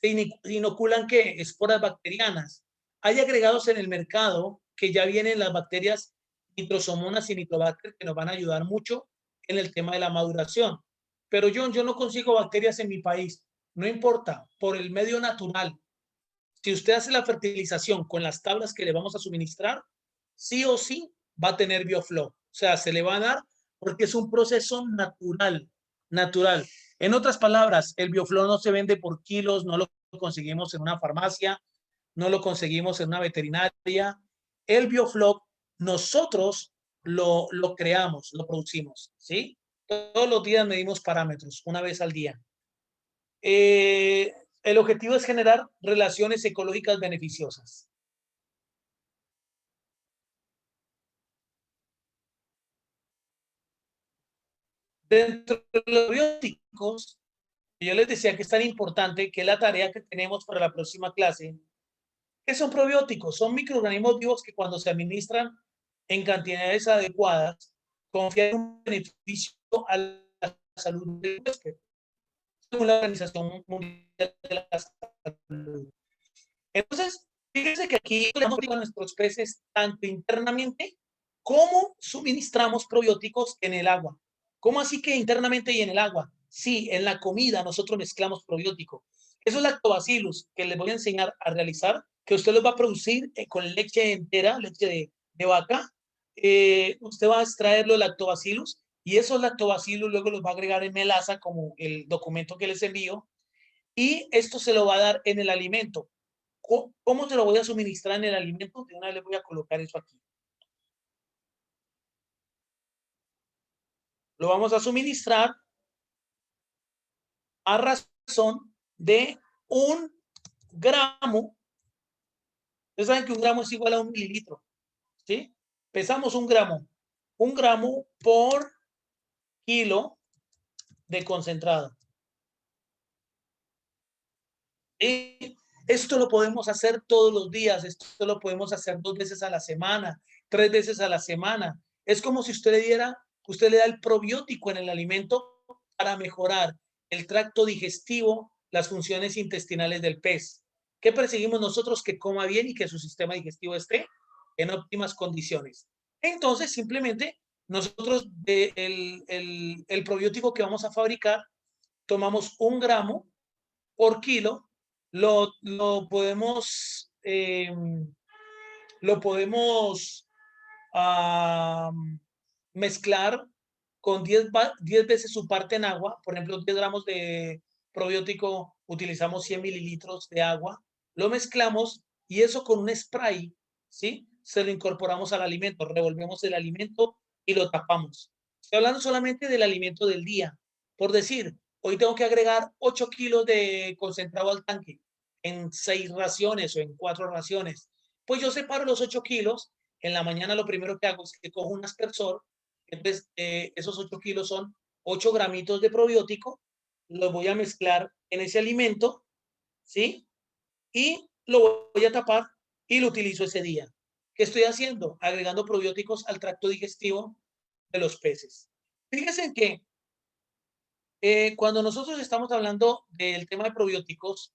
A: Se inoculan ¿qué? Esporas bacterianas. Hay agregados en el mercado que ya vienen las bacterias nitrosomonas y nitrobacter que nos van a ayudar mucho en el tema de la maduración. Pero yo no consigo bacterias en mi país. No importa, por el medio natural. Si usted hace la fertilización con las tablas que le vamos a suministrar, sí o sí va a tener Bioflow. O sea, se le va a dar porque es un proceso natural, natural. En otras palabras, el Bioflow no se vende por kilos, no lo conseguimos en una farmacia, no lo conseguimos en una veterinaria. El Bioflow nosotros lo creamos, lo producimos, ¿sí? Todos los días medimos parámetros, una vez al día. El objetivo es generar relaciones ecológicas beneficiosas. Dentro de los bióticos, yo les decía que es tan importante que la tarea que tenemos para la próxima clase, ¿qué son probióticos? Son microorganismos vivos que cuando se administran en cantidades adecuadas, confieren un beneficio a la salud del huésped, según la Organización Mundial de la Salud. Entonces, fíjense que aquí tenemos a nuestros peces tanto internamente como suministramos probióticos en el agua. ¿Cómo así que internamente y en el agua? Sí, en la comida nosotros mezclamos probiótico. Esos lactobacillus que les voy a enseñar a realizar, que usted los va a producir con leche entera, leche de vaca, usted va a extraer los lactobacillus y esos lactobacillus luego los va a agregar en melaza, como el documento que les envío, y esto se lo va a dar en el alimento. ¿Cómo se lo voy a suministrar en el alimento? De una vez le voy a colocar eso aquí. Lo vamos a suministrar a razón de 1 gramo. Ustedes saben que 1 gramo es igual a 1 mililitro, ¿sí? Pesamos 1 gramo. 1 gramo por kilo de concentrado. Y esto lo podemos hacer todos los días, esto lo podemos hacer 2 veces a la semana, 3 veces a la semana. Es como si usted le da el probiótico en el alimento para mejorar el tracto digestivo, las funciones intestinales del pez. ¿Qué perseguimos nosotros? Que coma bien y que su sistema digestivo esté en óptimas condiciones. Entonces, simplemente nosotros el probiótico que vamos a fabricar, tomamos 1 gramo por kilo, lo podemos mezclar con 10 veces su parte en agua. Por ejemplo, 10 gramos de probiótico, utilizamos 100 mililitros de agua, lo mezclamos y eso con un spray, ¿sí? Se lo incorporamos al alimento, revolvemos el alimento y lo tapamos. Estoy hablando solamente del alimento del día. Por decir, hoy tengo que agregar 8 kilos de concentrado al tanque en 6 raciones o en 4 raciones. Pues yo separo los 8 kilos. En la mañana lo primero que hago es que cojo un aspersor. Entonces, esos 8 kilos son 8 gramitos de probiótico. Los voy a mezclar en ese alimento, ¿sí? Y lo voy a tapar y lo utilizo ese día. ¿Qué estoy haciendo? Agregando probióticos al tracto digestivo de los peces. Fíjense que cuando nosotros estamos hablando del tema de probióticos,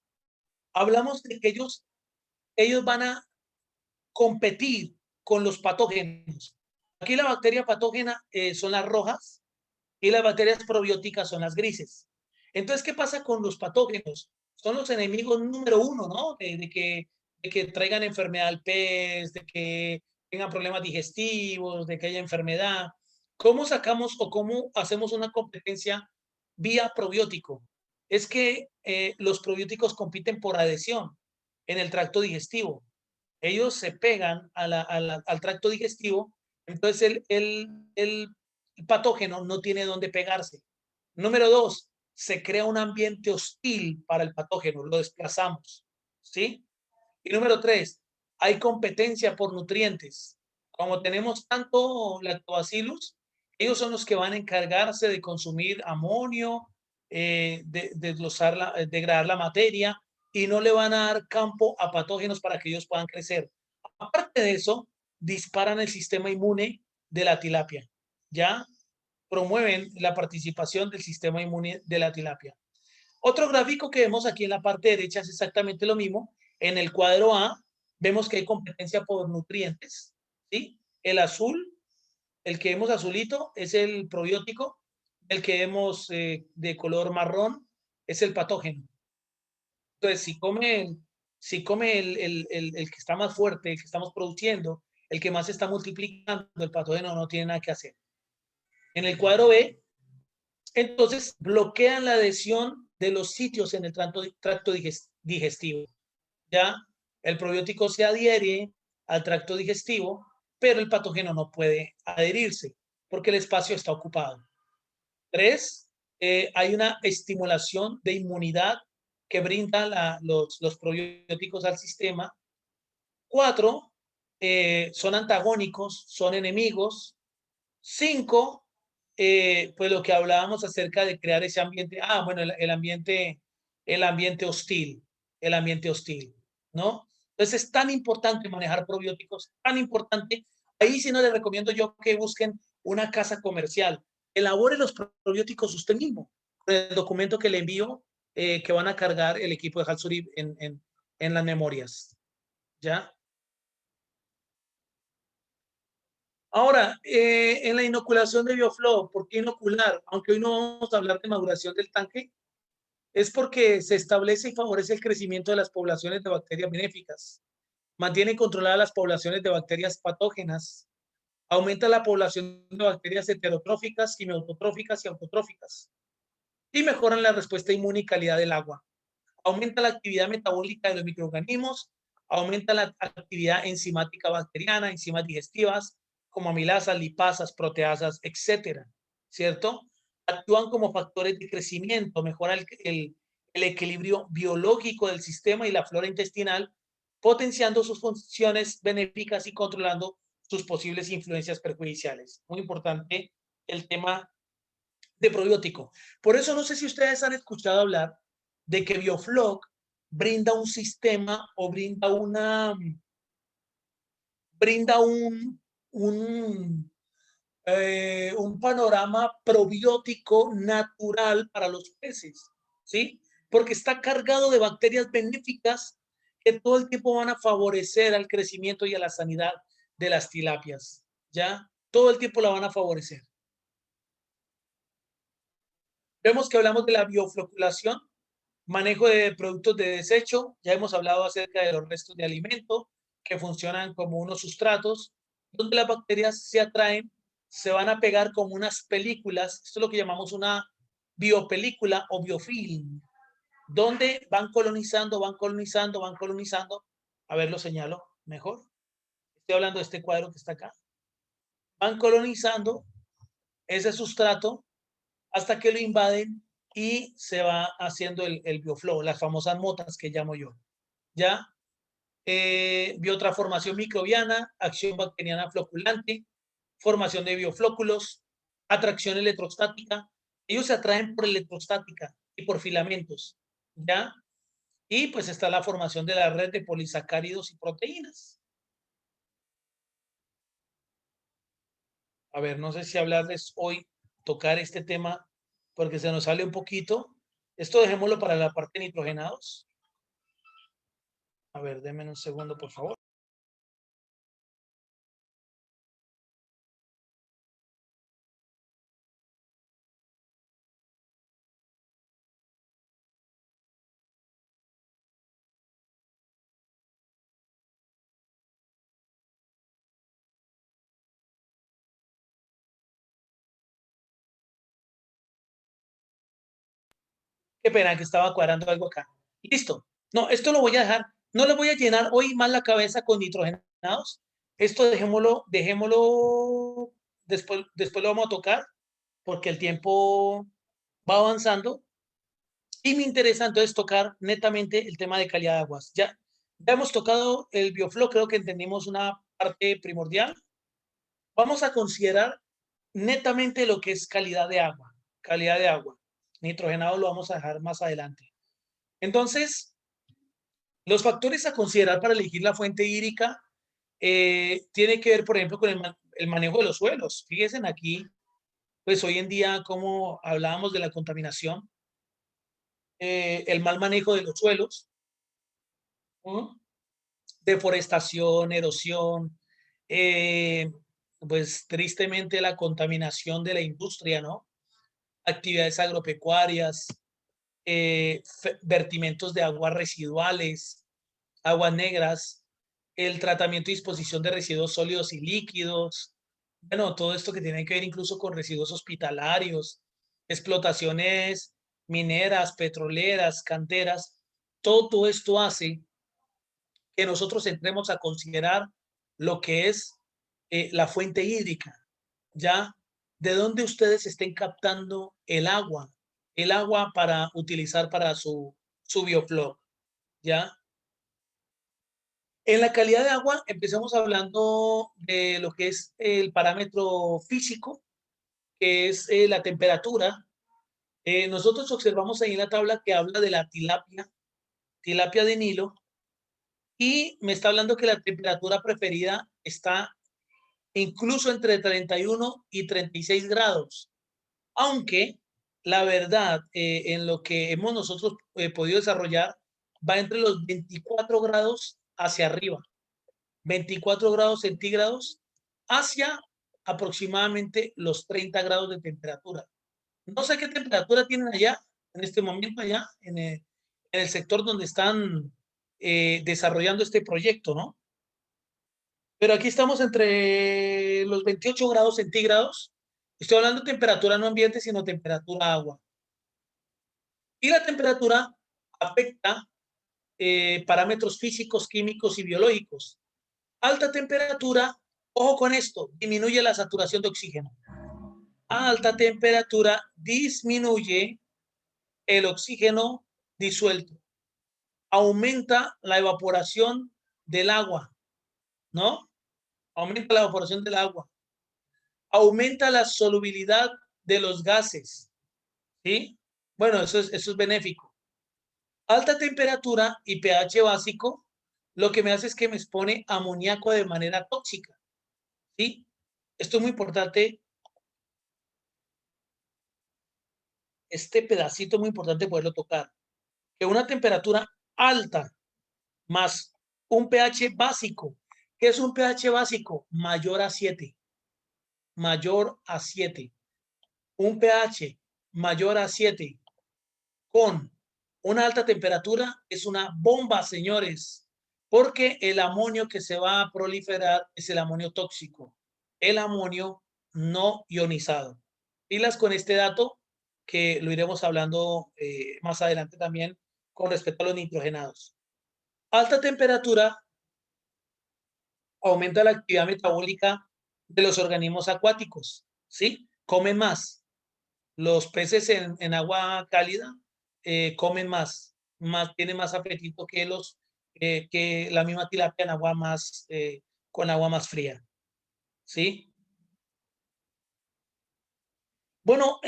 A: hablamos de que ellos van a competir con los patógenos. Aquí la bacteria patógena son las rojas y las bacterias probióticas son las grises. Entonces, ¿qué pasa con los patógenos? Son los enemigos número 1, ¿no? De que traigan enfermedad al pez, de que tengan problemas digestivos, de que haya enfermedad. ¿Cómo sacamos o cómo hacemos una competencia vía probiótico? Es que los probióticos compiten por adhesión en el tracto digestivo. Ellos se pegan al tracto digestivo, entonces el patógeno no tiene dónde pegarse. Número 2, se crea un ambiente hostil para el patógeno, lo desplazamos, ¿sí? Y número 3, hay competencia por nutrientes. Como tenemos tanto lactobacillus, ellos son los que van a encargarse de consumir amonio, de degradar la materia y no le van a dar campo a patógenos para que ellos puedan crecer. Aparte de eso, disparan el sistema inmune de la tilapia, ¿ya? Promueven la participación del sistema inmune de la tilapia. Otro gráfico que vemos aquí en la parte derecha es exactamente lo mismo. En el cuadro A vemos que hay competencia por nutrientes, ¿sí? El azul, el que vemos azulito, es el probiótico. El que vemos de color marrón es el patógeno. Entonces, si come el que está más fuerte, el que estamos produciendo, el que más se está multiplicando, el patógeno no tiene nada que hacer. En el cuadro B, entonces bloquean la adhesión de los sitios en el tracto digestivo. Ya el probiótico se adhiere al tracto digestivo, pero el patógeno no puede adherirse porque el espacio está ocupado. 3, hay una estimulación de inmunidad que brindan los probióticos al sistema. 4, son antagónicos, son enemigos. 5, pues lo que hablábamos acerca de crear ese ambiente, bueno, el ambiente hostil, ¿no? Entonces es tan importante manejar probióticos, tan importante. Ahí sí no les recomiendo yo que busquen una casa comercial. Elabore los probióticos usted mismo, con el documento que le envío, que van a cargar el equipo de Halsurib en las memorias, ¿ya? Ahora, en la inoculación de Bioflow, ¿por qué inocular? Aunque hoy no vamos a hablar de maduración del tanque, es porque se establece y favorece el crecimiento de las poblaciones de bacterias benéficas, mantiene controladas las poblaciones de bacterias patógenas, aumenta la población de bacterias heterotróficas, quimiotróficas y autotróficas, y mejoran la respuesta inmune y calidad del agua. Aumenta la actividad metabólica de los microorganismos, aumenta la actividad enzimática bacteriana, enzimas digestivas, como amilasas, lipasas, proteasas, etcétera, ¿cierto? Actúan como factores de crecimiento, mejora el equilibrio biológico del sistema y la flora intestinal, potenciando sus funciones benéficas y controlando sus posibles influencias perjudiciales. Muy importante el tema de probiótico. Por eso no sé si ustedes han escuchado hablar de que Biofloc brinda un sistema o brinda un panorama probiótico natural para los peces, ¿sí? Porque está cargado de bacterias benéficas que todo el tiempo van a favorecer al crecimiento y a la sanidad de las tilapias, ¿ya? Todo el tiempo la van a favorecer. Vemos que hablamos de la biofloculación, manejo de productos de desecho, ya hemos hablado acerca de los restos de alimento que funcionan como unos sustratos, donde las bacterias se atraen, se van a pegar como unas películas, esto es lo que llamamos una biopelícula o biofilm, donde van colonizando, van colonizando, van colonizando, a ver, lo señalo mejor, estoy hablando de este cuadro que está acá, van colonizando ese sustrato hasta que lo invaden y se va haciendo el bioflow, las famosas motas que llamo yo. ¿Ya? Biotransformación microbiana, acción bacteriana floculante, formación de bioflóculos, atracción electrostática. Ellos se atraen por electrostática y por filamentos. ¿Ya? Y pues está la formación de la red de polisacáridos y proteínas. A ver, no sé si hablarles hoy, tocar este tema, porque se nos sale un poquito. Esto dejémoslo para la parte de nitrogenados. A ver, denme un segundo, por favor. Qué pena que estaba cuadrando algo acá. Listo. No, esto lo voy a dejar. No le voy a llenar hoy más la cabeza con nitrogenados. Esto dejémoslo, después lo vamos a tocar, porque el tiempo va avanzando. Y me interesa entonces tocar netamente el tema de calidad de aguas. Ya hemos tocado el bioflow, creo que entendimos una parte primordial. Vamos a considerar netamente lo que es calidad de agua. Calidad de agua. Nitrogenado lo vamos a dejar más adelante. Entonces, los factores a considerar para elegir la fuente hídrica tiene que ver, por ejemplo, con el manejo de los suelos. Fíjense aquí, pues hoy en día, como hablábamos de la contaminación, el mal manejo de los suelos, deforestación, erosión, pues tristemente la contaminación de la industria, ¿no? Actividades agropecuarias, vertimientos de aguas residuales, aguas negras, el tratamiento y disposición de residuos sólidos y líquidos, bueno, todo esto que tiene que ver incluso con residuos hospitalarios, explotaciones mineras, petroleras, canteras, todo esto hace que nosotros entremos a considerar lo que es la fuente hídrica, ¿ya? De dónde ustedes estén captando el agua para utilizar para su bioflow, ¿ya? En la calidad de agua, empezamos hablando de lo que es el parámetro físico, que es la temperatura. Nosotros observamos ahí en la tabla que habla de la tilapia de Nilo, y me está hablando que la temperatura preferida está incluso entre 31 y 36 grados, aunque la verdad, en lo que hemos nosotros podido desarrollar, va entre los 24 grados hacia arriba. 24 grados centígrados hacia aproximadamente los 30 grados de temperatura. No sé qué temperatura tienen allá, en este momento allá, en el sector donde están desarrollando este proyecto, ¿no? Pero aquí estamos entre los 28 grados centígrados. Estoy hablando de temperatura no ambiente, sino temperatura agua. Y la temperatura afecta parámetros físicos, químicos y biológicos. Alta temperatura, ojo con esto, disminuye la saturación de oxígeno. Alta temperatura disminuye el oxígeno disuelto. Aumenta la evaporación del agua, ¿no? Aumenta la evaporación del agua. Aumenta la solubilidad de los gases, ¿sí? Bueno, eso es benéfico. Alta temperatura y pH básico, lo que me hace es que me expone amoníaco de manera tóxica, ¿sí? Esto es muy importante. Este pedacito es muy importante poderlo tocar. Que una temperatura alta más un pH básico. ¿Qué es un pH básico? Mayor a 7. Mayor a 7. Un pH mayor a 7 con una alta temperatura es una bomba, señores, porque el amonio que se va a proliferar es el amonio tóxico, el amonio no ionizado. Pilas con este dato que lo iremos hablando más adelante también con respecto a los nitrogenados. Alta temperatura aumenta la actividad metabólica de los organismos acuáticos, ¿sí? Comen más. Los peces en agua cálida comen más, tienen más apetito que la misma tilapia en agua más, con agua más fría, ¿sí? Bueno,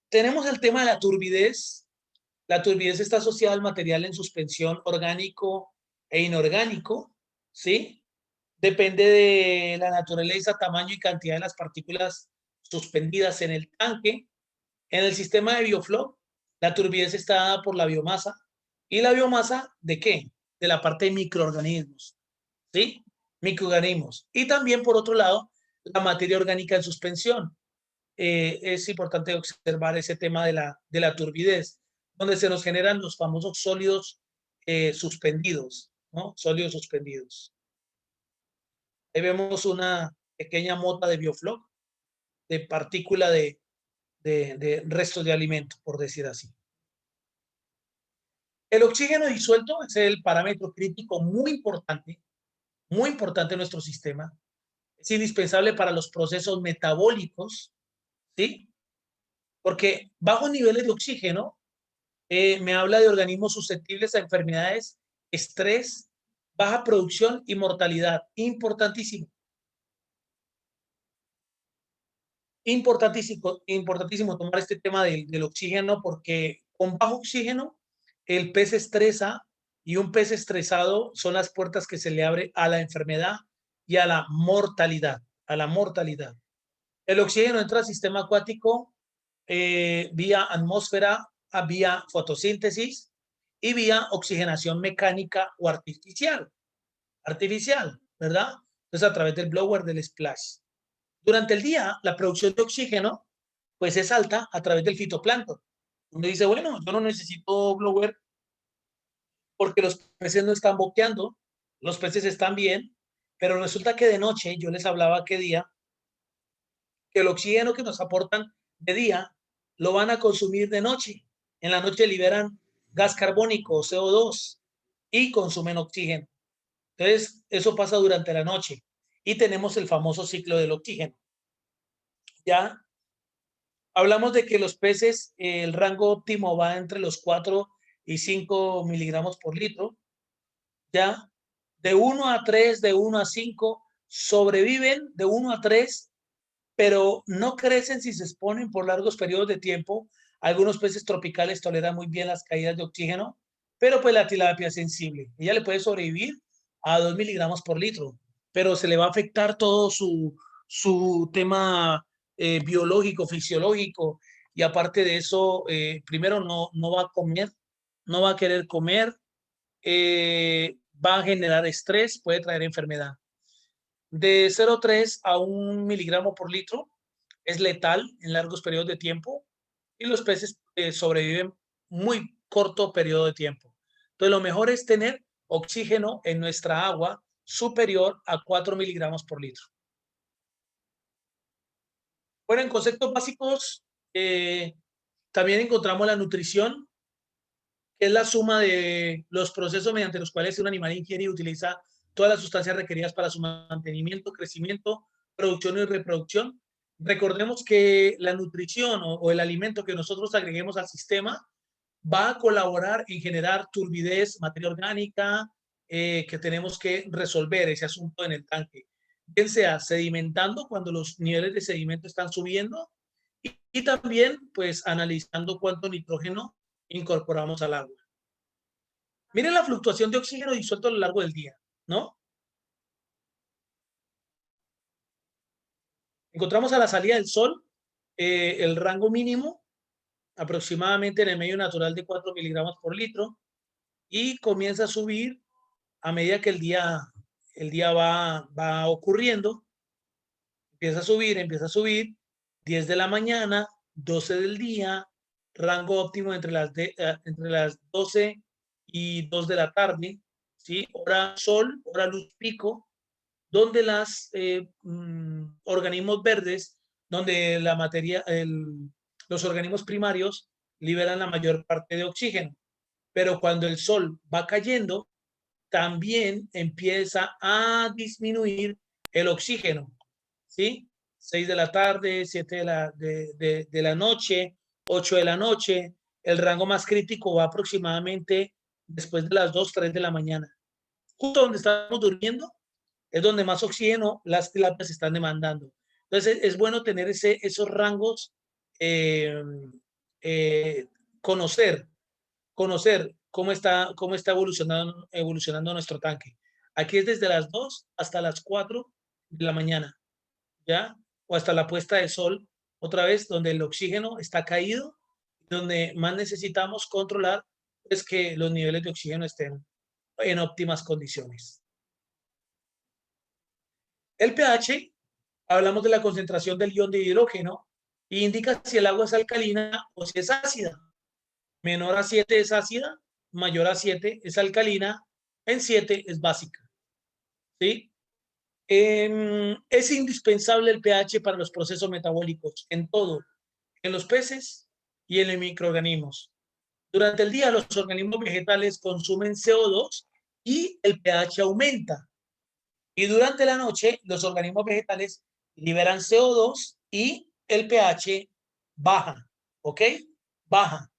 A: tenemos el tema de la turbidez. La turbidez está asociada al material en suspensión orgánico e inorgánico, ¿sí? Depende de la naturaleza, tamaño y cantidad de las partículas suspendidas en el tanque. En el sistema de Bioflow, la turbidez está dada por la biomasa. ¿Y la biomasa de qué? De la parte de microorganismos, ¿sí? Microorganismos. Y también, por otro lado, la materia orgánica en suspensión. Es importante observar ese tema de la turbidez, donde se nos generan los famosos sólidos suspendidos, ¿no? Sólidos suspendidos. Ahí vemos una pequeña mota de Bioflow, de partícula de restos de alimento, por decir así. El oxígeno disuelto es el parámetro crítico muy importante en nuestro sistema. Es indispensable para los procesos metabólicos, ¿sí? Porque bajos niveles de oxígeno me habla de organismos susceptibles a enfermedades, estrés, baja producción y mortalidad. Importantísimo. Importantísimo tomar este tema del oxígeno, porque con bajo oxígeno el pez se estresa, y un pez estresado son las puertas que se le abre a la enfermedad y a la mortalidad. El oxígeno entra al sistema acuático vía atmósfera, vía fotosíntesis y vía oxigenación mecánica o artificial, ¿verdad? Entonces a través del blower, del splash. Durante el día, la producción de oxígeno pues es alta a través del fitoplancton. Uno dice, bueno, yo no necesito blower porque los peces no están boqueando, los peces están bien, pero resulta que de noche, yo les hablaba que el oxígeno que nos aportan de día lo van a consumir de noche. En la noche liberan gas carbónico, CO2, y consumen oxígeno. Entonces, eso pasa durante la noche y tenemos el famoso ciclo del oxígeno. Ya hablamos de que los peces, el rango óptimo va entre los 4 y 5 miligramos por litro. Ya de 1 a 3, de 1 a 5, sobreviven de 1 a 3, pero no crecen si se exponen por largos periodos de tiempo. Algunos peces tropicales toleran muy bien las caídas de oxígeno, pero pues la tilapia es sensible. Ella le puede sobrevivir a 2 miligramos por litro, pero se le va a afectar todo su tema biológico, fisiológico, y aparte de eso, primero no va a comer, no va a querer comer, va a generar estrés, puede traer enfermedad. de 0,3 a 1 miligramo por litro. Es letal en largos periodos de tiempo y los peces sobreviven muy corto periodo de tiempo. Entonces, lo mejor es tener oxígeno en nuestra agua superior a 4 miligramos por litro. Bueno, en conceptos básicos, también encontramos la nutrición, que es la suma de los procesos mediante los cuales un animal ingiere y utiliza todas las sustancias requeridas para su mantenimiento, crecimiento, producción y reproducción. Recordemos que la nutrición o el alimento que nosotros agreguemos al sistema va a colaborar en generar turbidez, materia orgánica, que tenemos que resolver ese asunto en el tanque, bien sea sedimentando cuando los niveles de sedimento están subiendo y también pues analizando cuánto nitrógeno incorporamos al agua. Miren la fluctuación de oxígeno disuelto a lo largo del día, ¿no? Encontramos a la salida del sol el rango mínimo aproximadamente en el medio natural de 4 miligramos por litro y comienza a subir a medida que el día va ocurriendo. Empieza a subir, 10 de la mañana, 12 del día, rango óptimo entre las 12 y 2 de la tarde, ¿sí? Hora sol, hora luz pico, donde organismos verdes, donde la materia, los organismos primarios liberan la mayor parte de oxígeno. Pero cuando el sol va cayendo, también empieza a disminuir el oxígeno, ¿sí? 6 de la tarde, 7 de la noche, 8 de la noche. El rango más crítico va aproximadamente después de las 2, 3 de la mañana. Justo donde estamos durmiendo es donde más oxígeno las tilapias están demandando. Entonces es bueno tener esos rangos, eh, eh, conocer cómo está evolucionando nuestro tanque. Aquí es desde las 2 hasta las 4 de la mañana, ¿ya? O hasta la puesta de sol, otra vez, donde el oxígeno está caído, donde más necesitamos controlar es que los niveles de oxígeno estén en óptimas condiciones. El pH, hablamos de la concentración del ion de hidrógeno e indica si el agua es alcalina o si es ácida. Menor a 7 es ácida, mayor a 7 es alcalina, en 7 es básica. ¿Sí? Es indispensable el pH para los procesos metabólicos en todo, en los peces y en los microorganismos. Durante el día los organismos vegetales consumen CO2 y el pH aumenta. Y durante la noche los organismos vegetales liberan CO2 y el pH baja. ¿Ok? Baja.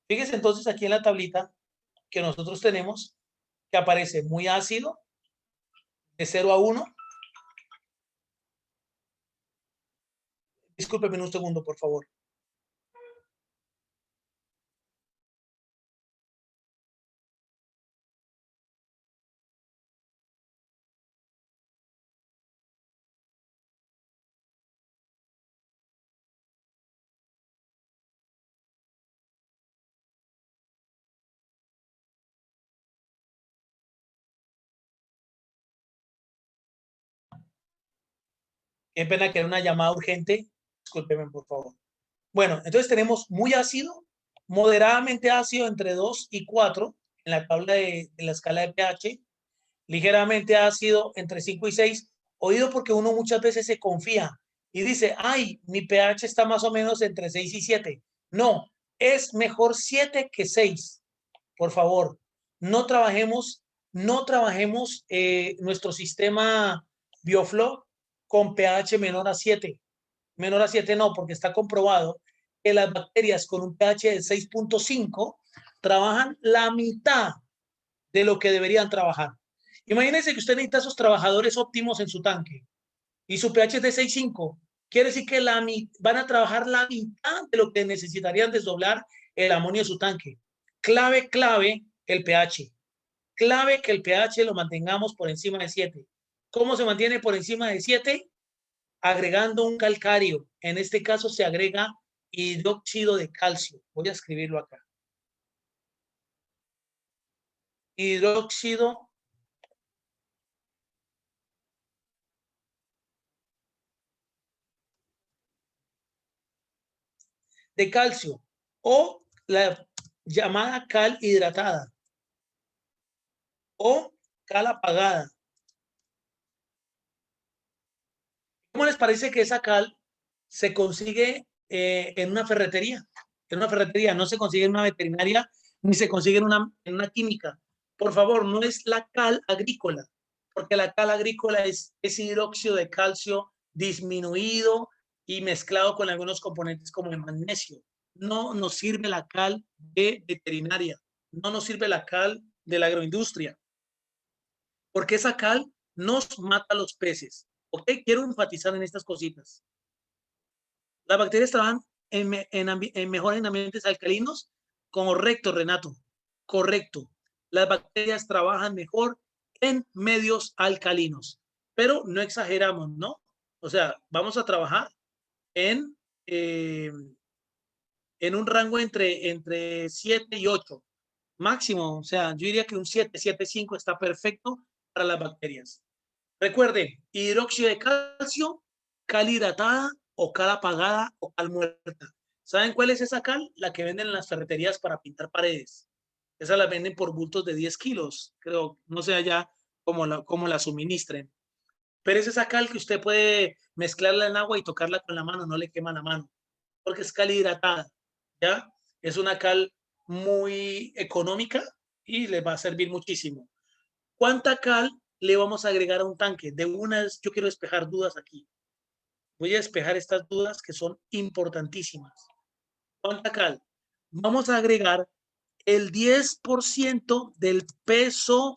A: Fíjese entonces aquí en la tablita que nosotros tenemos que aparece muy ácido de 0 a 1. Discúlpeme un segundo, por favor. Qué pena que era una llamada urgente. Discúlpeme, por favor. Bueno, entonces tenemos muy ácido, moderadamente ácido entre 2 y 4 en la tabla de la escala de pH, ligeramente ácido entre 5 y 6, oído porque uno muchas veces se confía y dice, ay, mi pH está más o menos entre 6 y 7. No, es mejor 7 que 6. Por favor, no trabajemos nuestro sistema BioFlow con pH menor a 7. Menor a 7 no, porque está comprobado que las bacterias con un pH de 6.5 trabajan la mitad de lo que deberían trabajar. Imagínense que usted necesita esos trabajadores óptimos en su tanque y su pH es de 6.5. Quiere decir que van a trabajar la mitad de lo que necesitarían desdoblar el amonio de su tanque. Clave, el pH. Clave que el pH lo mantengamos por encima de 7. ¿Cómo se mantiene por encima de 7? Agregando un calcario. En este caso se agrega hidróxido de calcio. Voy a escribirlo acá. Hidróxido de calcio o la llamada cal hidratada o cal apagada. ¿Cómo les parece que esa cal se consigue en una ferretería? En una ferretería, no se consigue en una veterinaria ni se consigue en una química. Por favor, no es la cal agrícola, porque la cal agrícola es hidróxido de calcio disminuido y mezclado con algunos componentes como el magnesio. No nos sirve la cal de veterinaria, no nos sirve la cal de la agroindustria, porque esa cal nos mata a los peces. ¿Ok? Quiero enfatizar en estas cositas. Las bacterias trabajan mejor en ambientes alcalinos. Correcto, Renato. Correcto. Las bacterias trabajan mejor en medios alcalinos. Pero no exageramos, ¿no? O sea, vamos a trabajar en un rango entre 7 y 8. Máximo, o sea, yo diría que un 7, 7,5 está perfecto para las bacterias. Recuerden, hidróxido de calcio, cal hidratada o cal apagada o cal muerta. ¿Saben cuál es esa cal? La que venden en las ferreterías para pintar paredes. Esa la venden por bultos de 10 kilos. Creo, no sé allá cómo la suministren. Pero es esa cal que usted puede mezclarla en agua y tocarla con la mano, no le quema la mano, porque es cal hidratada, ¿ya? Es una cal muy económica y le va a servir muchísimo. ¿Cuánta cal le vamos a agregar a un tanque? De una vez, yo quiero despejar dudas aquí. Voy a despejar estas dudas que son importantísimas. ¿Cuánta cal? Vamos a agregar el 10% del peso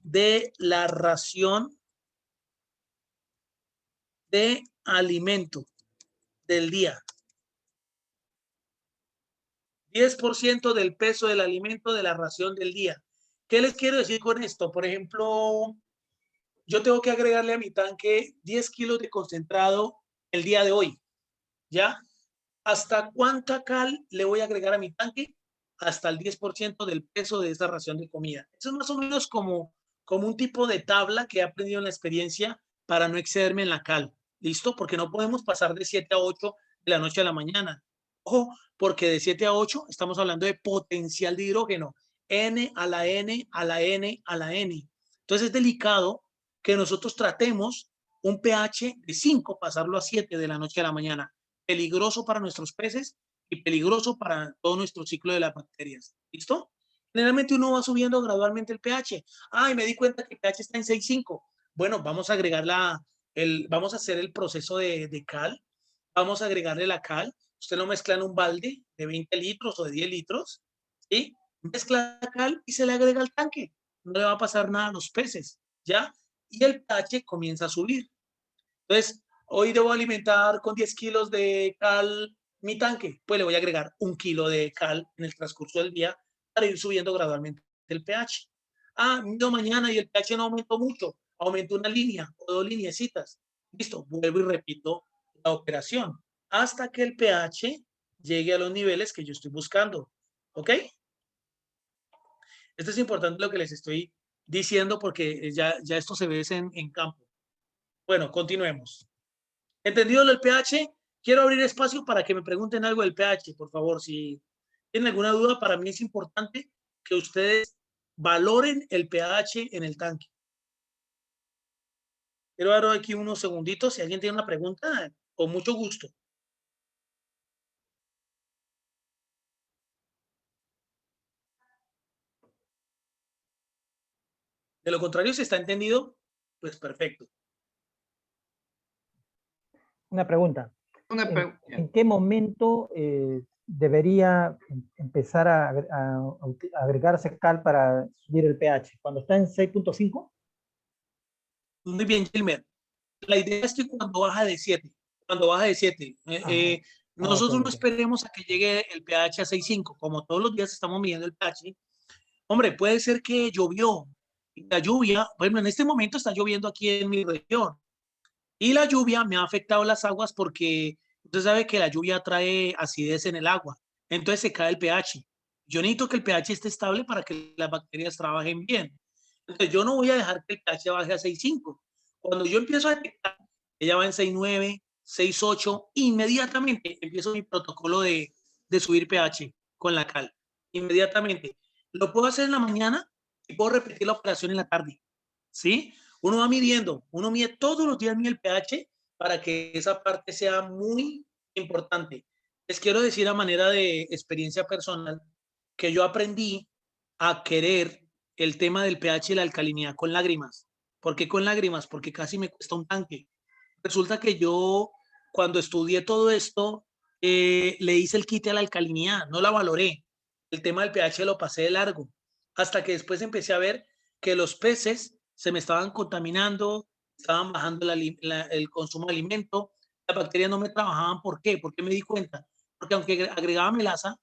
A: de la ración de alimento del día. 10% del peso del alimento de la ración del día. ¿Qué les quiero decir con esto? Por ejemplo, yo tengo que agregarle a mi tanque 10 kilos de concentrado el día de hoy, ¿ya? ¿Hasta cuánta cal le voy a agregar a mi tanque? Hasta el 10% del peso de esta ración de comida. Eso es más o menos como un tipo de tabla que he aprendido en la experiencia para no excederme en la cal. ¿Listo? Porque no podemos pasar de 7 a 8 de la noche a la mañana. Ojo, porque de 7 a 8 estamos hablando de potencial de hidrógeno. N a la N a la N a la N. Entonces es delicado que nosotros tratemos un pH de 5, pasarlo a 7 de la noche a la mañana. Peligroso para nuestros peces y peligroso para todo nuestro ciclo de las bacterias. ¿Listo? Generalmente uno va subiendo gradualmente el pH. Ay, me di cuenta que el pH está en 6,5. Bueno, vamos a agregar vamos a hacer el proceso de cal. Vamos a agregarle la cal. Usted lo mezcla en un balde de 20 litros o de 10 litros. ¿Sí? Mezcla la cal y se le agrega al tanque. No le va a pasar nada a los peces. ¿Ya? Y el pH comienza a subir. Entonces, hoy debo alimentar con 10 kilos de cal mi tanque. Pues le voy a agregar 1 kilo de cal en el transcurso del día para ir subiendo gradualmente el pH. Ah, no, mañana y el pH no aumentó mucho. Aumentó una línea o 2 lineecitas. Listo, vuelvo y repito la operación hasta que el pH llegue a los niveles que yo estoy buscando. ¿Ok? Esto es importante lo que les estoy diciendo porque ya esto se ve en campo. Bueno, continuemos. ¿Entendido lo del pH? Quiero abrir espacio para que me pregunten algo del pH, por favor. Si tienen alguna duda, para mí es importante que ustedes valoren el pH en el tanque. Quiero dar aquí unos segunditos. Si alguien tiene una pregunta, con mucho gusto. De lo contrario, si está entendido, pues perfecto.
D: Una pregunta. ¿En qué momento debería empezar a agregarse cal para subir el pH? ¿Cuando está en 6,5?
A: Muy bien, Gilmer. La idea es que cuando baja de 7, nosotros no esperemos a que llegue el pH a 6,5. Como todos los días estamos midiendo el pH, hombre, puede ser que llovió. La lluvia, bueno, en este momento está lloviendo aquí en mi región. Y la lluvia me ha afectado las aguas porque usted sabe que la lluvia trae acidez en el agua. Entonces se cae el pH. Yo necesito que el pH esté estable para que las bacterias trabajen bien. Entonces yo no voy a dejar que el pH baje a 6,5. Cuando yo empiezo a detectar que ya va en 6,9, 6,8, inmediatamente empiezo mi protocolo de de subir pH con la cal, inmediatamente. Lo puedo hacer en la mañana y puedo repetir la operación en la tarde, ¿sí? Uno va midiendo, uno mide todos los días, mide el pH para que esa parte sea muy importante. Les quiero decir a manera de experiencia personal que yo aprendí a querer el tema del pH y la alcalinidad con lágrimas. ¿Por qué con lágrimas? Porque casi me cuesta un tanque. Resulta que yo, cuando estudié todo esto, le hice el quite a la alcalinidad, no la valoré. El tema del pH lo pasé de largo, hasta que después empecé a ver que los peces se me estaban contaminando, estaban bajando el consumo de alimento, las bacterias no me trabajaban. ¿Por qué? Porque me di cuenta. Porque aunque agregaba melaza,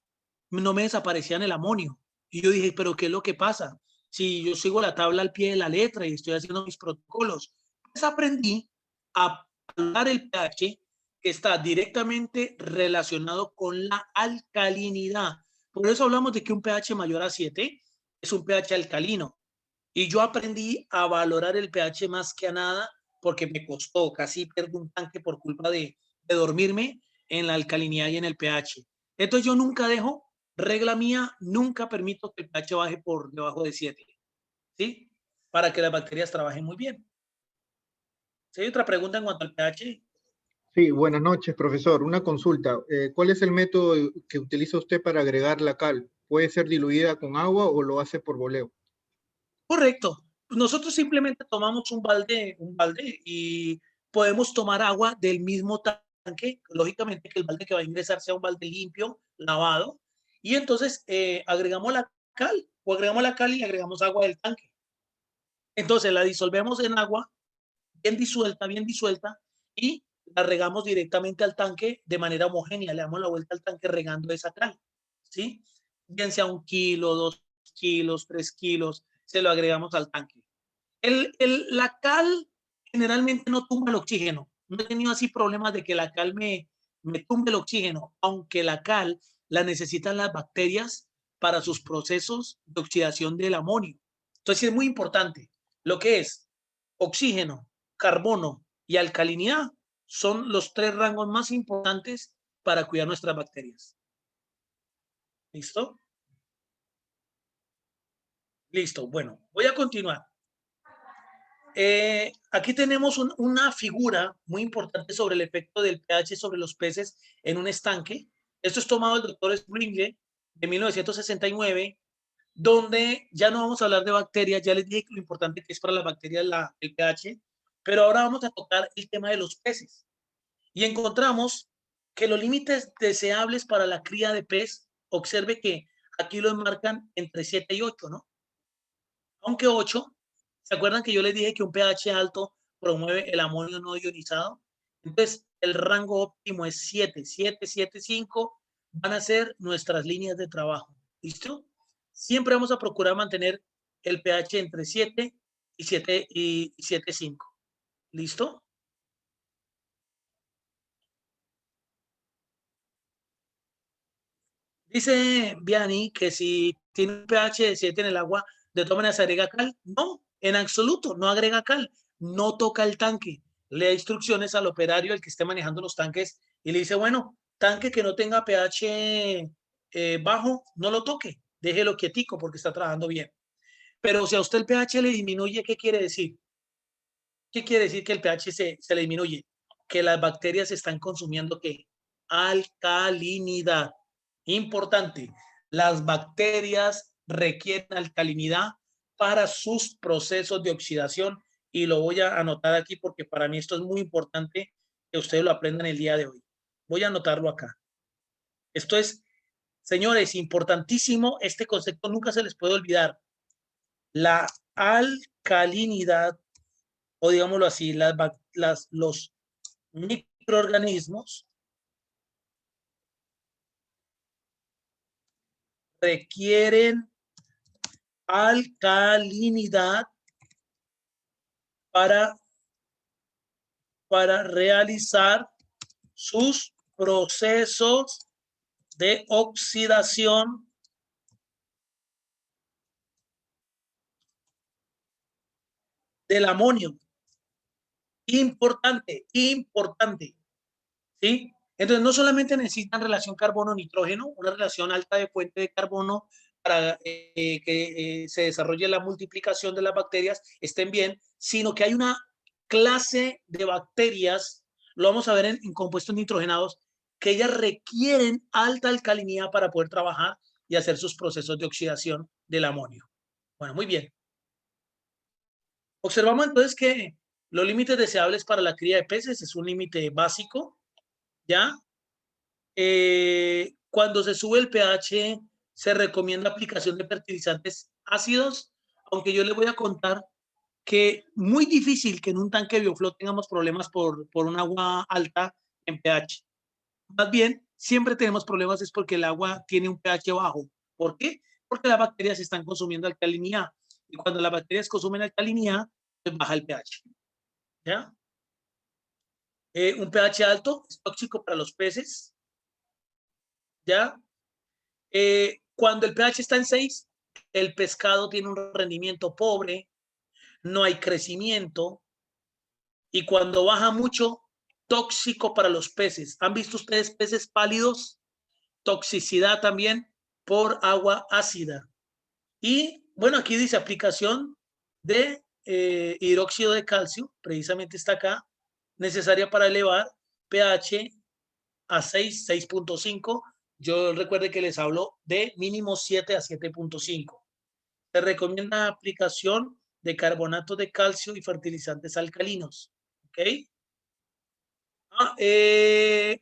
A: no me desaparecían el amonio. Y yo dije, ¿pero qué es lo que pasa? Si yo sigo la tabla al pie de la letra y estoy haciendo mis protocolos, pues aprendí a valorar el pH, que está directamente relacionado con la alcalinidad. Por eso hablamos de que un pH mayor a 7 es un pH alcalino. Y yo aprendí a valorar el pH más que a nada porque me costó, casi pierdo un tanque por culpa de dormirme en la alcalinidad y en el pH. Entonces yo nunca dejo, regla mía, nunca permito que el pH baje por debajo de 7, ¿sí? Para que las bacterias trabajen muy bien. Si hay otra pregunta en cuanto al pH.
F: Sí, buenas noches, profesor. Una consulta. ¿Cuál es el método que utiliza usted para agregar la cal? ¿Puede ser diluida con agua o lo hace por voleo?
A: Correcto. Nosotros simplemente tomamos un balde y podemos tomar agua del mismo tanque. Lógicamente que el balde que va a ingresar sea un balde limpio, lavado. Y entonces agregamos la cal y agregamos agua del tanque. Entonces la disolvemos en agua bien disuelta y la regamos directamente al tanque de manera homogénea. Le damos la vuelta al tanque regando esa cal, ¿sí? Bien sea 1 kilo, 2 kilos, 3 kilos, se lo agregamos al tanque. La cal generalmente no tumba el oxígeno. No he tenido así problemas de que la cal me tumbe el oxígeno, aunque la cal la necesitan las bacterias para sus procesos de oxidación del amonio. Entonces es muy importante. Lo que es oxígeno, carbono y alcalinidad son los 3 rangos más importantes para cuidar nuestras bacterias. ¿Listo? Listo. Bueno, voy a continuar. Aquí tenemos una figura muy importante sobre el efecto del pH sobre los peces en un estanque. Esto es tomado del doctor Springle de 1969, donde ya no vamos a hablar de bacterias, ya les dije lo importante que es para las bacterias el pH, pero ahora vamos a tocar el tema de los peces. Y encontramos que los límites deseables para la cría de pez, observe que aquí los marcan entre 7 y 8, ¿no? Aunque 8, ¿se acuerdan que yo les dije que un pH alto promueve el amonio no ionizado? Entonces, el rango óptimo es 7, 7, 7, 5 van a ser nuestras líneas de trabajo. ¿Listo? Siempre vamos a procurar mantener el pH entre 7 y 7 y 7,5. ¿Listo? Dice Vianney que si tiene un pH de 7 en el agua, ¿de todas maneras agrega cal? No, en absoluto, no agrega cal, no toca el tanque. Le da instrucciones al operario, el que esté manejando los tanques, y le dice, bueno, tanque que no tenga pH bajo, no lo toque, déjelo quietico porque está trabajando bien. Pero si a usted el pH le disminuye, ¿qué quiere decir? ¿Qué quiere decir que el pH se le disminuye? Que las bacterias están consumiendo ¿qué? Alcalinidad. Importante, las bacterias requieren alcalinidad para sus procesos de oxidación y lo voy a anotar aquí porque para mí esto es muy importante que ustedes lo aprendan el día de hoy. Voy a anotarlo acá. Esto es, señores, importantísimo. Este concepto nunca se les puede olvidar. La alcalinidad, o digámoslo así, los microorganismos requieren alcalinidad para realizar sus procesos de oxidación del amonio. Importante, importante, ¿sí? Entonces, no solamente necesitan relación carbono-nitrógeno, una relación alta de fuente de carbono para que se desarrolle la multiplicación de las bacterias, estén bien, sino que hay una clase de bacterias, lo vamos a ver en compuestos nitrogenados, que ellas requieren alta alcalinidad para poder trabajar y hacer sus procesos de oxidación del amonio. Bueno, muy bien. Observamos entonces que los límites deseables para la cría de peces es un límite básico, ¿ya? Cuando se sube el pH, se recomienda aplicación de fertilizantes ácidos, aunque yo les voy a contar que muy difícil que en un tanque de bioflow tengamos problemas por un agua alta en pH. Más bien, siempre tenemos problemas es porque el agua tiene un pH bajo. ¿Por qué? Porque las bacterias están consumiendo alcalinidad. Y cuando las bacterias consumen alcalinidad, pues baja el pH. ¿Ya? Un pH alto es tóxico para los peces. ¿Ya? Cuando el pH está en 6, el pescado tiene un rendimiento pobre, no hay crecimiento, y cuando baja mucho, tóxico para los peces. ¿Han visto ustedes peces pálidos? Toxicidad también por agua ácida. Y bueno, aquí dice aplicación de hidróxido de calcio, precisamente está acá, necesaria para elevar pH a 6, 6.5. Yo recuerdo que les hablo de mínimo 7 a 7.5. Se recomienda aplicación de carbonato de calcio y fertilizantes alcalinos. ¿Ok?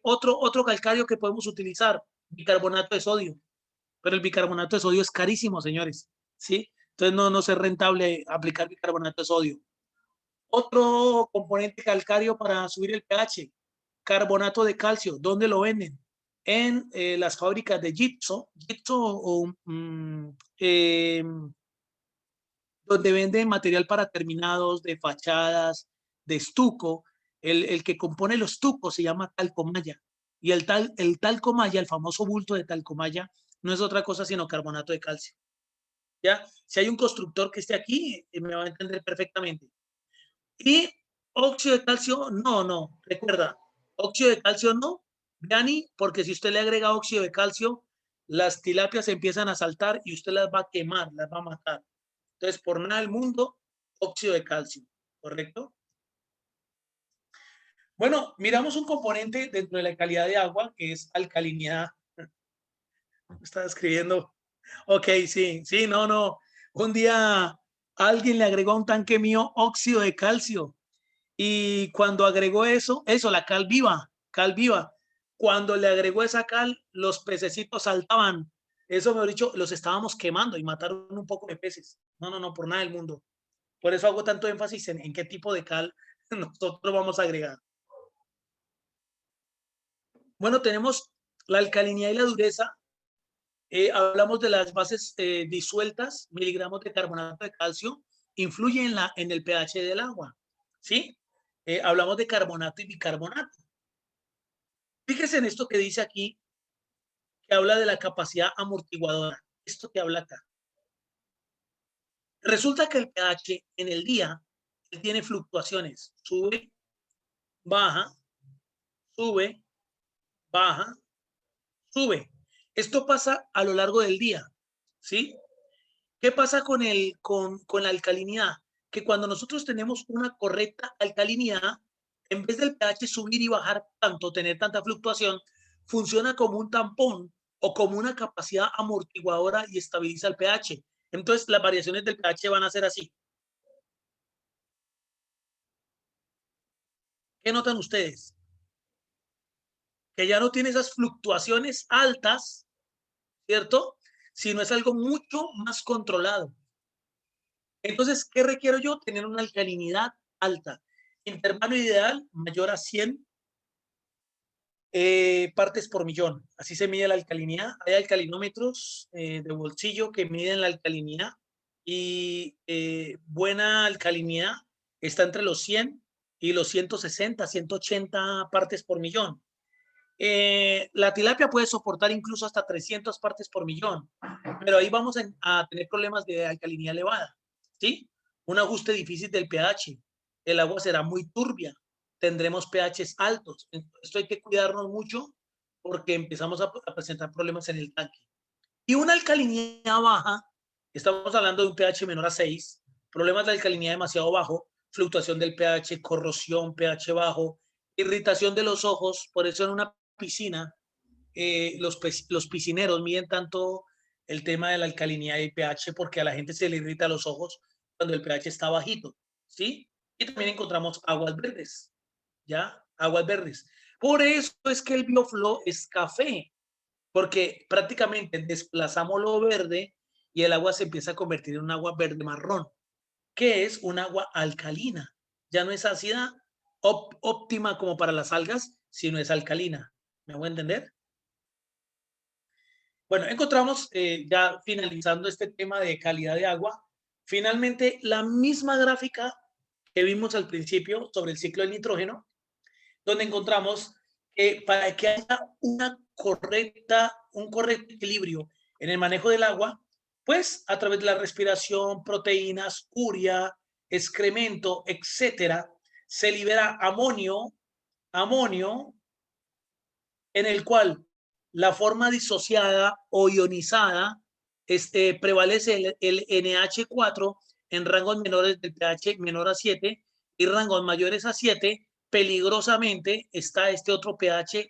A: Otro calcario que podemos utilizar, bicarbonato de sodio. Pero el bicarbonato de sodio es carísimo, señores. ¿Sí? Entonces no es rentable aplicar bicarbonato de sodio. Otro componente calcáreo para subir el pH, carbonato de calcio. ¿Dónde lo venden? En las fábricas de Gypso donde venden material para terminados de fachadas, de estuco. El que compone los estucos se llama talcomaya. Y el talcomaya, el famoso bulto de talcomaya, no es otra cosa sino carbonato de calcio. ¿Ya? Si hay un constructor que esté aquí, me va a entender perfectamente. Y óxido de calcio, no. Recuerda, óxido de calcio no, Dani, porque si usted le agrega óxido de calcio, las tilapias empiezan a saltar y usted las va a quemar, las va a matar. Entonces, por nada del mundo, óxido de calcio, ¿correcto? Bueno, miramos un componente dentro de la calidad de agua, que es alcalinidad. Estaba escribiendo. Ok, sí, no. Un día alguien le agregó a un tanque mío óxido de calcio. Y cuando agregó eso, la cal viva. Cuando le agregó esa cal, los pececitos saltaban. Eso, mejor dicho, los estábamos quemando y mataron un poco de peces. No, por nada del mundo. Por eso hago tanto énfasis en qué tipo de cal nosotros vamos a agregar. Bueno, tenemos la alcalinidad y la dureza. Hablamos de las bases disueltas, miligramos de carbonato de calcio, influyen en el pH del agua. ¿Sí? Hablamos de carbonato y bicarbonato. Fíjese en esto que dice aquí, que habla de la capacidad amortiguadora. Esto que habla acá. Resulta que el pH en el día tiene fluctuaciones. Sube, baja, sube, baja, sube. Esto pasa a lo largo del día. ¿Sí? ¿Qué pasa con la alcalinidad? Que cuando nosotros tenemos una correcta alcalinidad, en vez del pH subir y bajar tanto, tener tanta fluctuación, funciona como un tampón o como una capacidad amortiguadora y estabiliza el pH. Entonces, las variaciones del pH van a ser así. ¿Qué notan ustedes? Que ya no tiene esas fluctuaciones altas, ¿cierto? Sino es algo mucho más controlado. Entonces, ¿qué requiero yo? Tener una alcalinidad alta. Intervalo ideal mayor a 100 partes por millón. Así se mide la alcalinidad. Hay alcalinómetros de bolsillo que miden la alcalinidad y buena alcalinidad está entre los 100 y los 160, 180 partes por millón. La tilapia puede soportar incluso hasta 300 partes por millón, pero ahí vamos a tener problemas de alcalinidad elevada, ¿sí? Un ajuste difícil del pH, el agua será muy turbia, tendremos pHs altos. Esto hay que cuidarnos mucho porque empezamos a presentar problemas en el tanque. Y una alcalinidad baja, estamos hablando de un pH menor a 6, problemas de alcalinidad demasiado bajo, fluctuación del pH, corrosión, pH bajo, irritación de los ojos. Por eso en una piscina los piscineros miden tanto el tema de la alcalinidad y pH porque a la gente se le irrita los ojos cuando el pH está bajito, ¿sí? Y también encontramos aguas verdes, ¿ya? Aguas verdes. Por eso es que el BioFlow es café, porque prácticamente desplazamos lo verde y el agua se empieza a convertir en un agua verde marrón, que es un agua alcalina. Ya no es ácida óptima como para las algas, sino es alcalina. ¿Me voy a entender? Bueno, encontramos, ya finalizando este tema de calidad de agua, finalmente la misma gráfica que vimos al principio sobre el ciclo del nitrógeno, donde encontramos que para que haya un correcto equilibrio en el manejo del agua, pues a través de la respiración, proteínas, urea, excremento, etcétera, se libera amonio, en el cual la forma disociada o ionizada prevalece el NH4 en rangos menores del pH menor a 7 y rangos mayores a 7. Peligrosamente está este otro pH,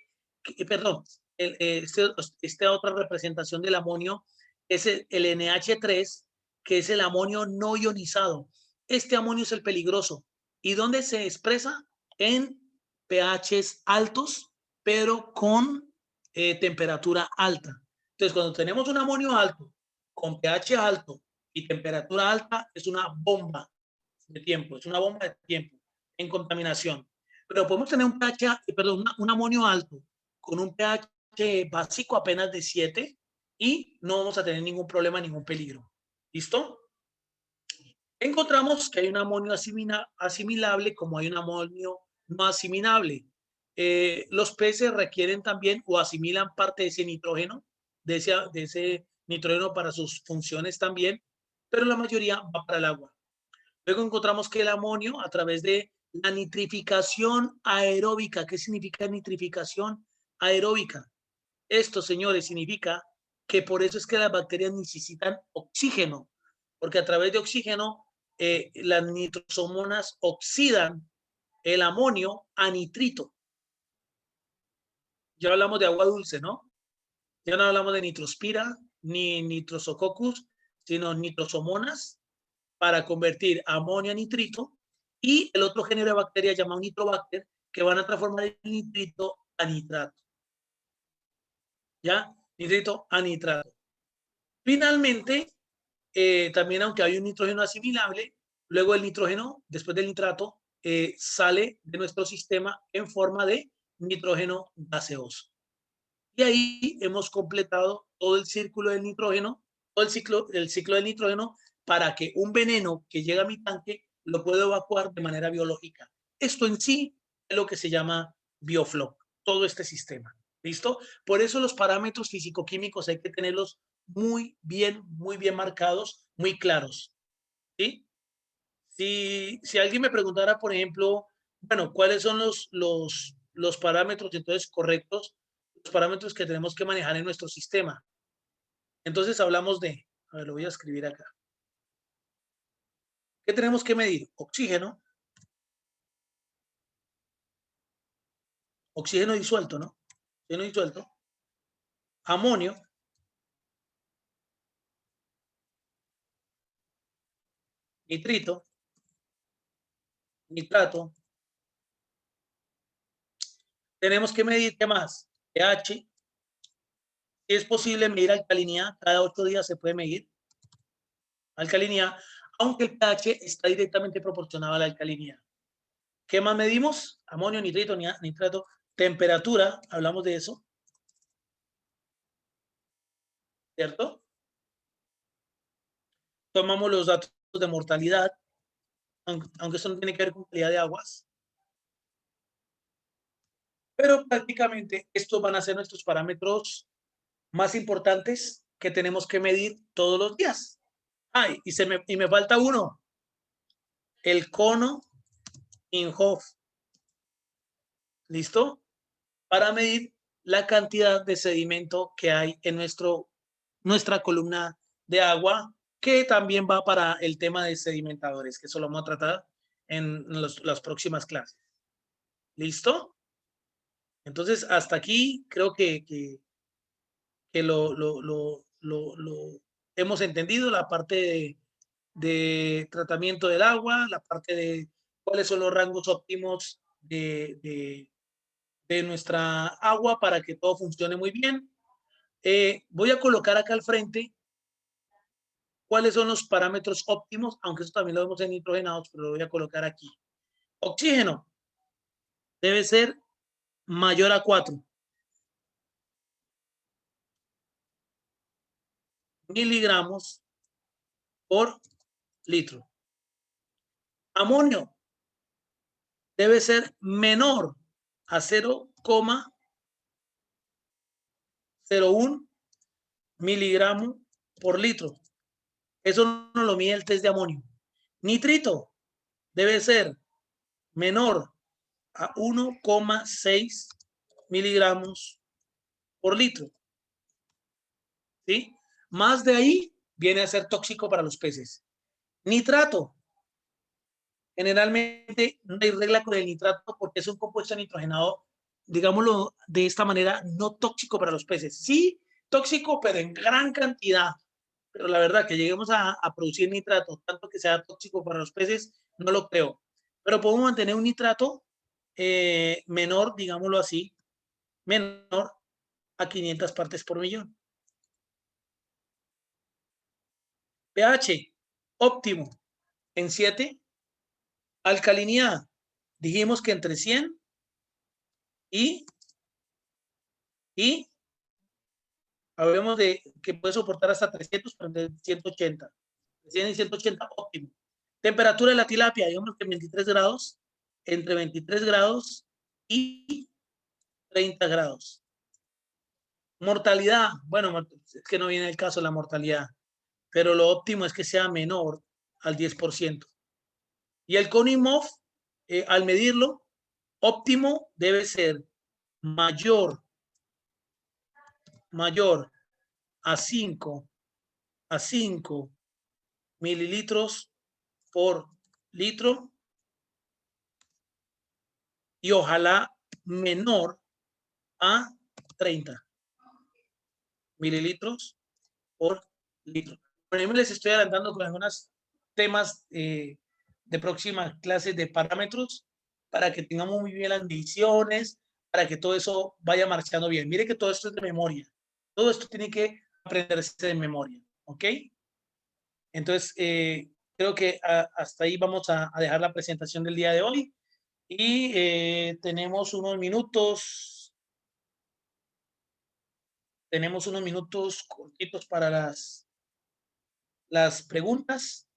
A: perdón, esta otra representación del amonio es el NH3, que es el amonio no ionizado. Este amonio es el peligroso. ¿Y dónde se expresa? En pHs altos, pero con temperatura alta. Entonces, cuando tenemos un amonio alto, con pH alto y temperatura alta, es una bomba de tiempo, es una bomba de tiempo en contaminación. Pero podemos tener un pH, perdón, un amonio alto con un pH básico apenas de 7 y no vamos a tener ningún problema, ningún peligro. ¿Listo? Encontramos que hay un amonio asimilable como hay un amonio no asimilable. Los peces requieren también o asimilan parte de ese nitrógeno, de ese nitrógeno para sus funciones también, pero la mayoría va para el agua. Luego encontramos que el amonio, a través de la nitrificación aeróbica. ¿Qué significa nitrificación aeróbica? Esto, señores, significa que por eso es que las bacterias necesitan oxígeno, porque a través de oxígeno las nitrosomonas oxidan el amonio a nitrito. Ya hablamos de agua dulce, ¿no? Ya no hablamos de nitrospira ni nitrosococcus, sino nitrosomonas para convertir amonio a nitrito y el otro género de bacterias llamado nitrobacter que van a transformar el nitrito a nitrato. ¿Ya? Nitrito a nitrato. Finalmente, también aunque hay un nitrógeno asimilable, luego el nitrógeno, después del nitrato, sale de nuestro sistema en forma de nitrógeno gaseoso. Y ahí hemos completado todo el círculo del nitrógeno, todo el ciclo del nitrógeno para que un veneno que llega a mi tanque lo pueda evacuar de manera biológica. Esto en sí es lo que se llama BioFlow, todo este sistema. ¿Listo? Por eso los parámetros físico-químicos hay que tenerlos muy bien marcados, muy claros. ¿Sí? Si alguien me preguntara, por ejemplo, bueno, ¿cuáles son los parámetros entonces correctos? Los parámetros que tenemos que manejar en nuestro sistema. Entonces hablamos de, a ver, lo voy a escribir acá. ¿Qué tenemos que medir? Oxígeno. Oxígeno disuelto, ¿no? Oxígeno disuelto. Amonio. Nitrito. Nitrato. Tenemos que medir, ¿qué más? pH. Si es posible medir alcalinidad, cada 8 días se puede medir alcalinidad, aunque el pH está directamente proporcionado a la alcalinidad. ¿Qué más medimos? Amonio, nitrito, nitrato. Temperatura, hablamos de eso. ¿Cierto? Tomamos los datos de mortalidad, aunque eso no tiene que ver con calidad de aguas. Pero prácticamente estos van a ser nuestros parámetros más importantes que tenemos que medir todos los días. Ay, y me falta uno. El cono Inhofe. ¿Listo? Para medir la cantidad de sedimento que hay en nuestra columna de agua, que también va para el tema de sedimentadores, que eso lo vamos a tratar en las próximas clases. ¿Listo? Entonces, hasta aquí creo que lo hemos entendido, la parte de tratamiento del agua, la parte de cuáles son los rangos óptimos de nuestra agua para que todo funcione muy bien. Voy a colocar acá al frente cuáles son los parámetros óptimos, aunque eso también lo vemos en nitrogenados, pero lo voy a colocar aquí. Oxígeno debe ser mayor a 4 miligramos por litro. Amonio debe ser menor a 0,01 miligramos por litro. Eso no lo mide el test de amonio. Nitrito debe ser menor a 1,6 miligramos por litro. ¿Sí? Más de ahí viene a ser tóxico para los peces. Nitrato. Generalmente no hay regla con el nitrato porque es un compuesto nitrogenado, digámoslo de esta manera, no tóxico para los peces. Sí, tóxico, pero en gran cantidad. Pero la verdad que lleguemos a producir nitrato, tanto que sea tóxico para los peces, no lo creo. Pero podemos mantener un nitrato menor, digámoslo así, menor a 500 partes por millón. pH óptimo en 7. Alcalinidad, dijimos que entre 100 y hablemos de que puede soportar hasta 300, pero de 180. 100 y 180 óptimo. Temperatura de la tilapia, digamos que 23 grados, entre 23 grados y 30 grados. Mortalidad, bueno, es que no viene el caso de la mortalidad, pero lo óptimo es que sea menor al 10%. Y el CONIMOF, al medirlo, óptimo debe ser mayor a 5 mililitros por litro y ojalá menor a 30 mililitros por litro. Por ejemplo, les estoy adelantando con algunos temas de próximas clases de parámetros para que tengamos muy bien las mediciones, para que todo eso vaya marchando bien. Mire que todo esto es de memoria. Todo esto tiene que aprenderse de memoria, ¿ok? Entonces, creo que hasta ahí vamos a dejar la presentación del día de hoy. Y tenemos unos minutos cortitos para las preguntas.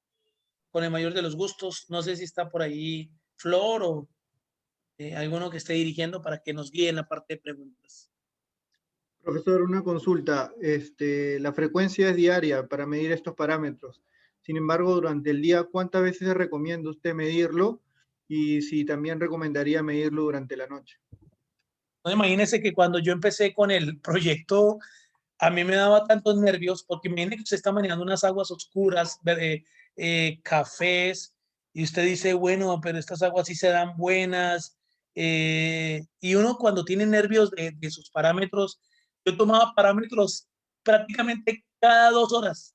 A: Con el mayor de los gustos. No sé si está por ahí Flor o alguno que esté dirigiendo para que nos guíe en la parte de preguntas.
F: Profesor, una consulta. La frecuencia es diaria para medir estos parámetros. Sin embargo, durante el día, ¿cuántas veces recomienda usted medirlo? Y si también recomendaría medirlo durante la noche.
A: No, imagínese que cuando yo empecé con el proyecto, a mí me daba tantos nervios porque imagínese que usted está manejando unas aguas oscuras, cafés, y usted dice, bueno, pero estas aguas sí se dan buenas. Y uno cuando tiene nervios de sus parámetros, yo tomaba parámetros prácticamente cada 2 horas.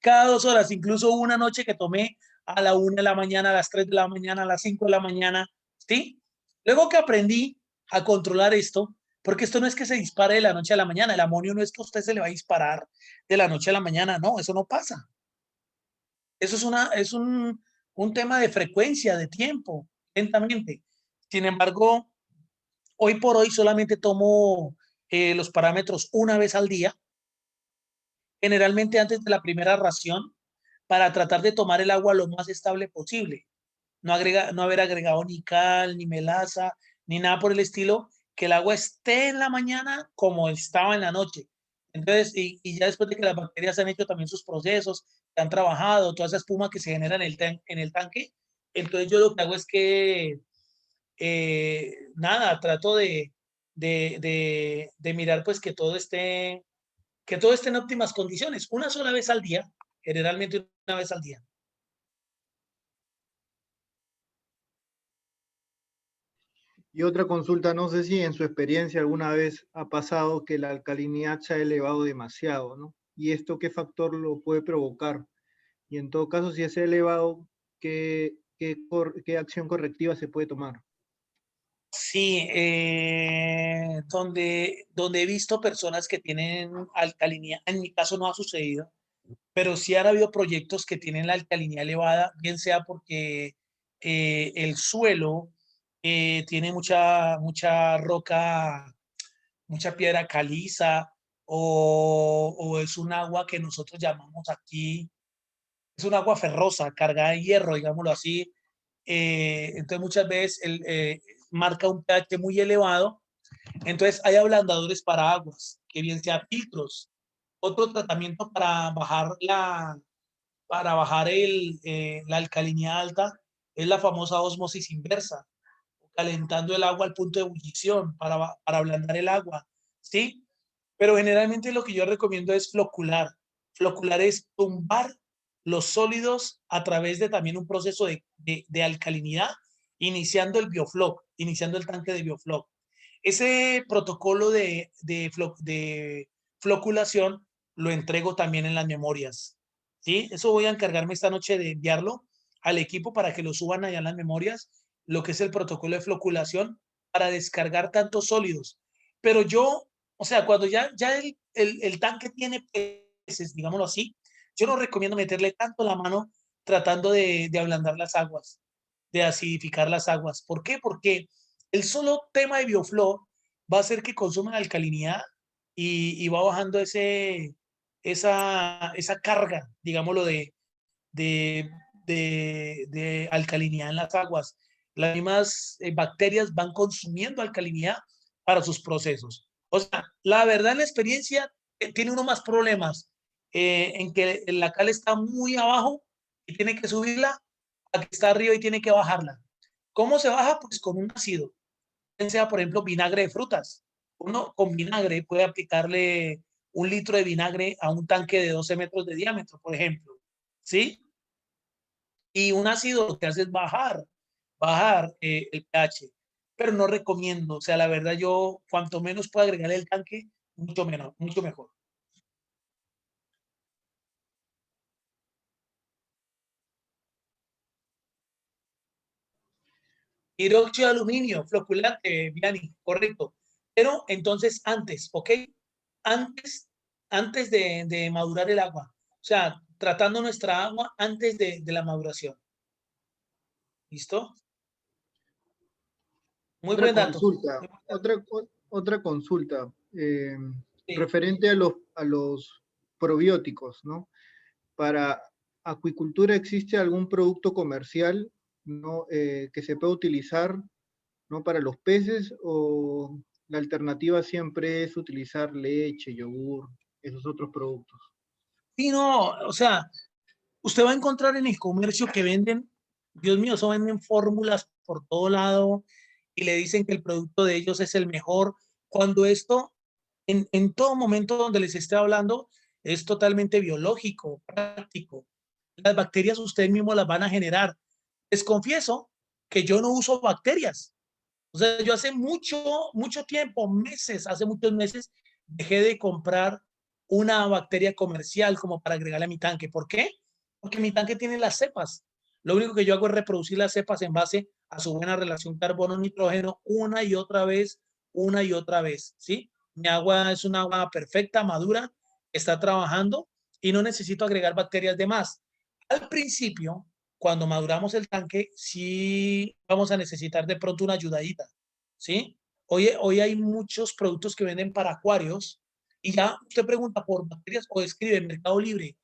A: Cada 2 horas, incluso una noche que tomé a la 1 de la mañana, a las 3 de la mañana, a las 5 de la mañana, ¿sí? Luego que aprendí a controlar esto, porque esto no es que se dispare de la noche a la mañana, el amonio no es que a usted se le va a disparar de la noche a la mañana, no, eso no pasa. Eso es un tema de frecuencia, de tiempo, lentamente. Sin embargo, hoy por hoy solamente tomo los parámetros una vez al día, generalmente antes de la primera ración, para tratar de tomar el agua lo más estable posible. No haber agregado ni cal, ni melaza, ni nada por el estilo, que el agua esté en la mañana como estaba en la noche. Entonces, y ya después de que las bacterias han hecho también sus procesos, que han trabajado, toda esa espuma que se genera en el tanque, entonces yo lo que hago es que nada, trato de mirar pues que todo esté en óptimas condiciones, una sola vez al día, generalmente una vez al día.
F: Y otra consulta, no sé si en su experiencia alguna vez ha pasado que la alcalinidad se ha elevado demasiado, ¿no? ¿Y esto qué factor lo puede provocar? Y en todo caso, si es elevado, ¿qué acción correctiva se puede tomar?
A: Sí, donde he visto personas que tienen alcalinidad, en mi caso no ha sucedido, pero sí han habido proyectos que tienen la alcalinidad elevada, bien sea porque el suelo tiene mucha roca, mucha piedra caliza, o es un agua que nosotros llamamos aquí, es un agua ferrosa, cargada de hierro, digámoslo así. Entonces muchas veces marca un pH muy elevado. Entonces hay ablandadores para aguas, que bien sea filtros. Otro tratamiento para bajar la alcalinidad alta es la famosa ósmosis inversa, calentando el agua al punto de ebullición para ablandar el agua, ¿sí? Pero generalmente lo que yo recomiendo es flocular. Flocular es tumbar los sólidos a través de también un proceso de alcalinidad, iniciando el biofloc, iniciando el tanque de biofloc. Ese protocolo de floculación lo entrego también en las memorias, ¿sí? Eso voy a encargarme esta noche de enviarlo al equipo para que lo suban allá en las memorias, lo que es el protocolo de floculación para descargar tantos sólidos. Pero yo, o sea, cuando ya el tanque tiene peces, digámoslo así, yo no recomiendo meterle tanto la mano tratando de ablandar las aguas, de acidificar las aguas. ¿Por qué? Porque el solo tema de bioflow va a hacer que consuman alcalinidad y va bajando esa carga, digámoslo, de, de alcalinidad en las aguas. Las mismas bacterias van consumiendo alcalinidad para sus procesos. O sea, la verdad, en la experiencia, tiene uno más problemas en que la cal está muy abajo y tiene que subirla, a que está arriba y tiene que bajarla. ¿Cómo se baja? Pues con un ácido, sea por ejemplo vinagre de frutas. Uno con vinagre puede aplicarle 1 litro de vinagre a un tanque de 12 metros de diámetro, por ejemplo, ¿sí? Y un ácido lo que hace es bajar el pH, pero no recomiendo, o sea, la verdad yo cuanto menos pueda agregarle el tanque, mucho menos, mucho mejor. Hidróxido de aluminio, floculante, Vianney, correcto. Pero entonces antes, ¿ok? Antes, antes de madurar el agua. O sea, tratando nuestra agua antes de la maduración. ¿Listo? Muy
F: Otra
A: buen dato.
F: consulta, otra consulta,
A: Sí.
F: referente a los probióticos, ¿no? Para acuicultura, ¿existe algún producto comercial, ¿no? Que se pueda utilizar, ¿no? Para los peces, o la alternativa siempre es utilizar leche, yogur, esos otros productos?
A: Sí, no, o sea, usted va a encontrar en el comercio que venden, Dios mío, eso venden fórmulas por todo lado y le dicen que el producto de ellos es el mejor, cuando esto, en todo momento donde les esté hablando, es totalmente biológico, práctico. Las bacterias ustedes mismos las van a generar. Les confieso que yo no uso bacterias. O sea, yo hace mucho tiempo, meses, hace muchos meses, dejé de comprar una bacteria comercial como para agregarle a mi tanque. ¿Por qué? Porque mi tanque tiene las cepas. Lo único que yo hago es reproducir las cepas en base a su buena relación carbono-nitrógeno una y otra vez, ¿sí? Mi agua es una agua perfecta, madura, está trabajando y no necesito agregar bacterias de más. Al principio, cuando maduramos el tanque, sí vamos a necesitar de pronto una ayudadita, ¿sí? Hoy hay muchos productos que venden para acuarios y ya usted pregunta por bacterias o escribe en Mercado Libre,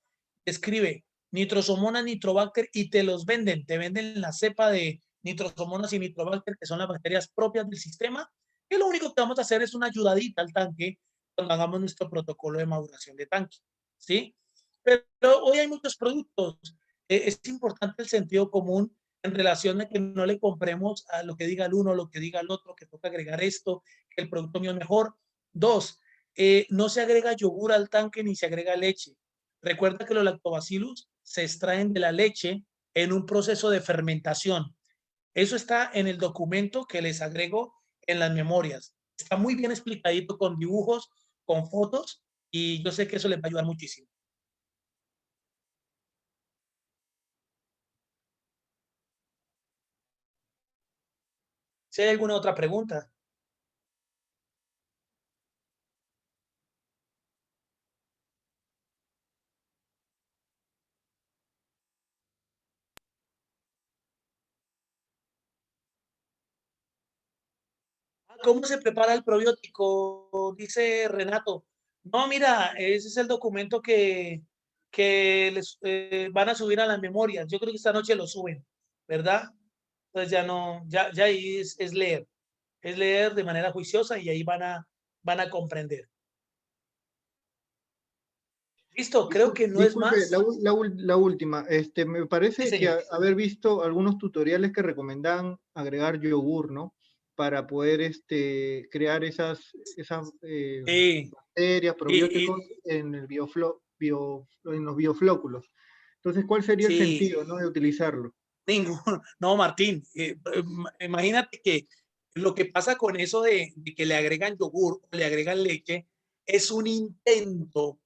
A: escribe nitrosomonas, nitrobacter y te los venden, te venden la cepa de nitrosomonas y nitrobacter, que son las bacterias propias del sistema, y lo único que vamos a hacer es una ayudadita al tanque cuando hagamos nuestro protocolo de maduración de tanque, ¿sí? Pero hoy hay muchos productos. Es importante el sentido común en relación a que no le compremos a lo que diga el uno, lo que diga el otro, que toca agregar esto, que el producto mío es mejor. 2, no se agrega yogur al tanque ni se agrega leche. Recuerda que los lactobacillus se extraen de la leche en un proceso de fermentación. Eso está en el documento que les agrego en las memorias. Está muy bien explicadito con dibujos, con fotos, y yo sé que eso les va a ayudar muchísimo. Si hay alguna otra pregunta. ¿Cómo se prepara el probiótico? Dice Renato. No, mira, ese es el documento que les van a subir a las memorias. Yo creo que esta noche lo suben, ¿verdad? Entonces ya no, ya ahí es leer. Es leer de manera juiciosa y ahí van a comprender. Listo, creo que no es
F: Disculpe,
A: más.
F: la última. Me parece
A: Sí,
F: que
A: señor.
F: haber visto algunos tutoriales que recomendaban agregar yogur, ¿no? Para poder crear esas
A: Sí,
F: bacterias,
A: y
F: probióticos en el en los bioflóculos. Entonces, ¿cuál sería el
A: sí,
F: sentido, ¿no? de utilizarlo?
A: ninguno. No, Martín, imagínate que lo que pasa con eso de que le agregan yogur o le agregan leche es un intento,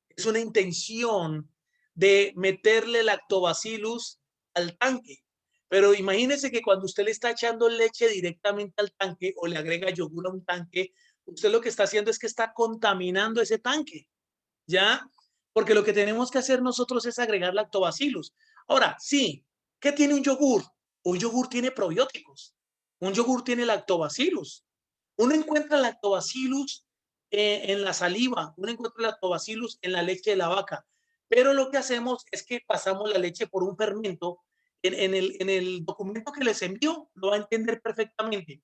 A: es una intención de meterle lactobacillus al tanque. Pero imagínese que cuando usted le está echando leche directamente al tanque o le agrega yogur a un tanque, usted lo que está haciendo es que está contaminando ese tanque, ¿ya? Porque lo que tenemos que hacer nosotros es agregar lactobacillus. Ahora, sí, ¿qué tiene un yogur? Un yogur tiene probióticos. Un yogur tiene lactobacillus. Uno encuentra lactobacillus en la saliva, uno encuentra lactobacillus en la leche de la vaca, pero lo que hacemos es que pasamos la leche por un fermento. En el documento que les envío lo va a entender perfectamente.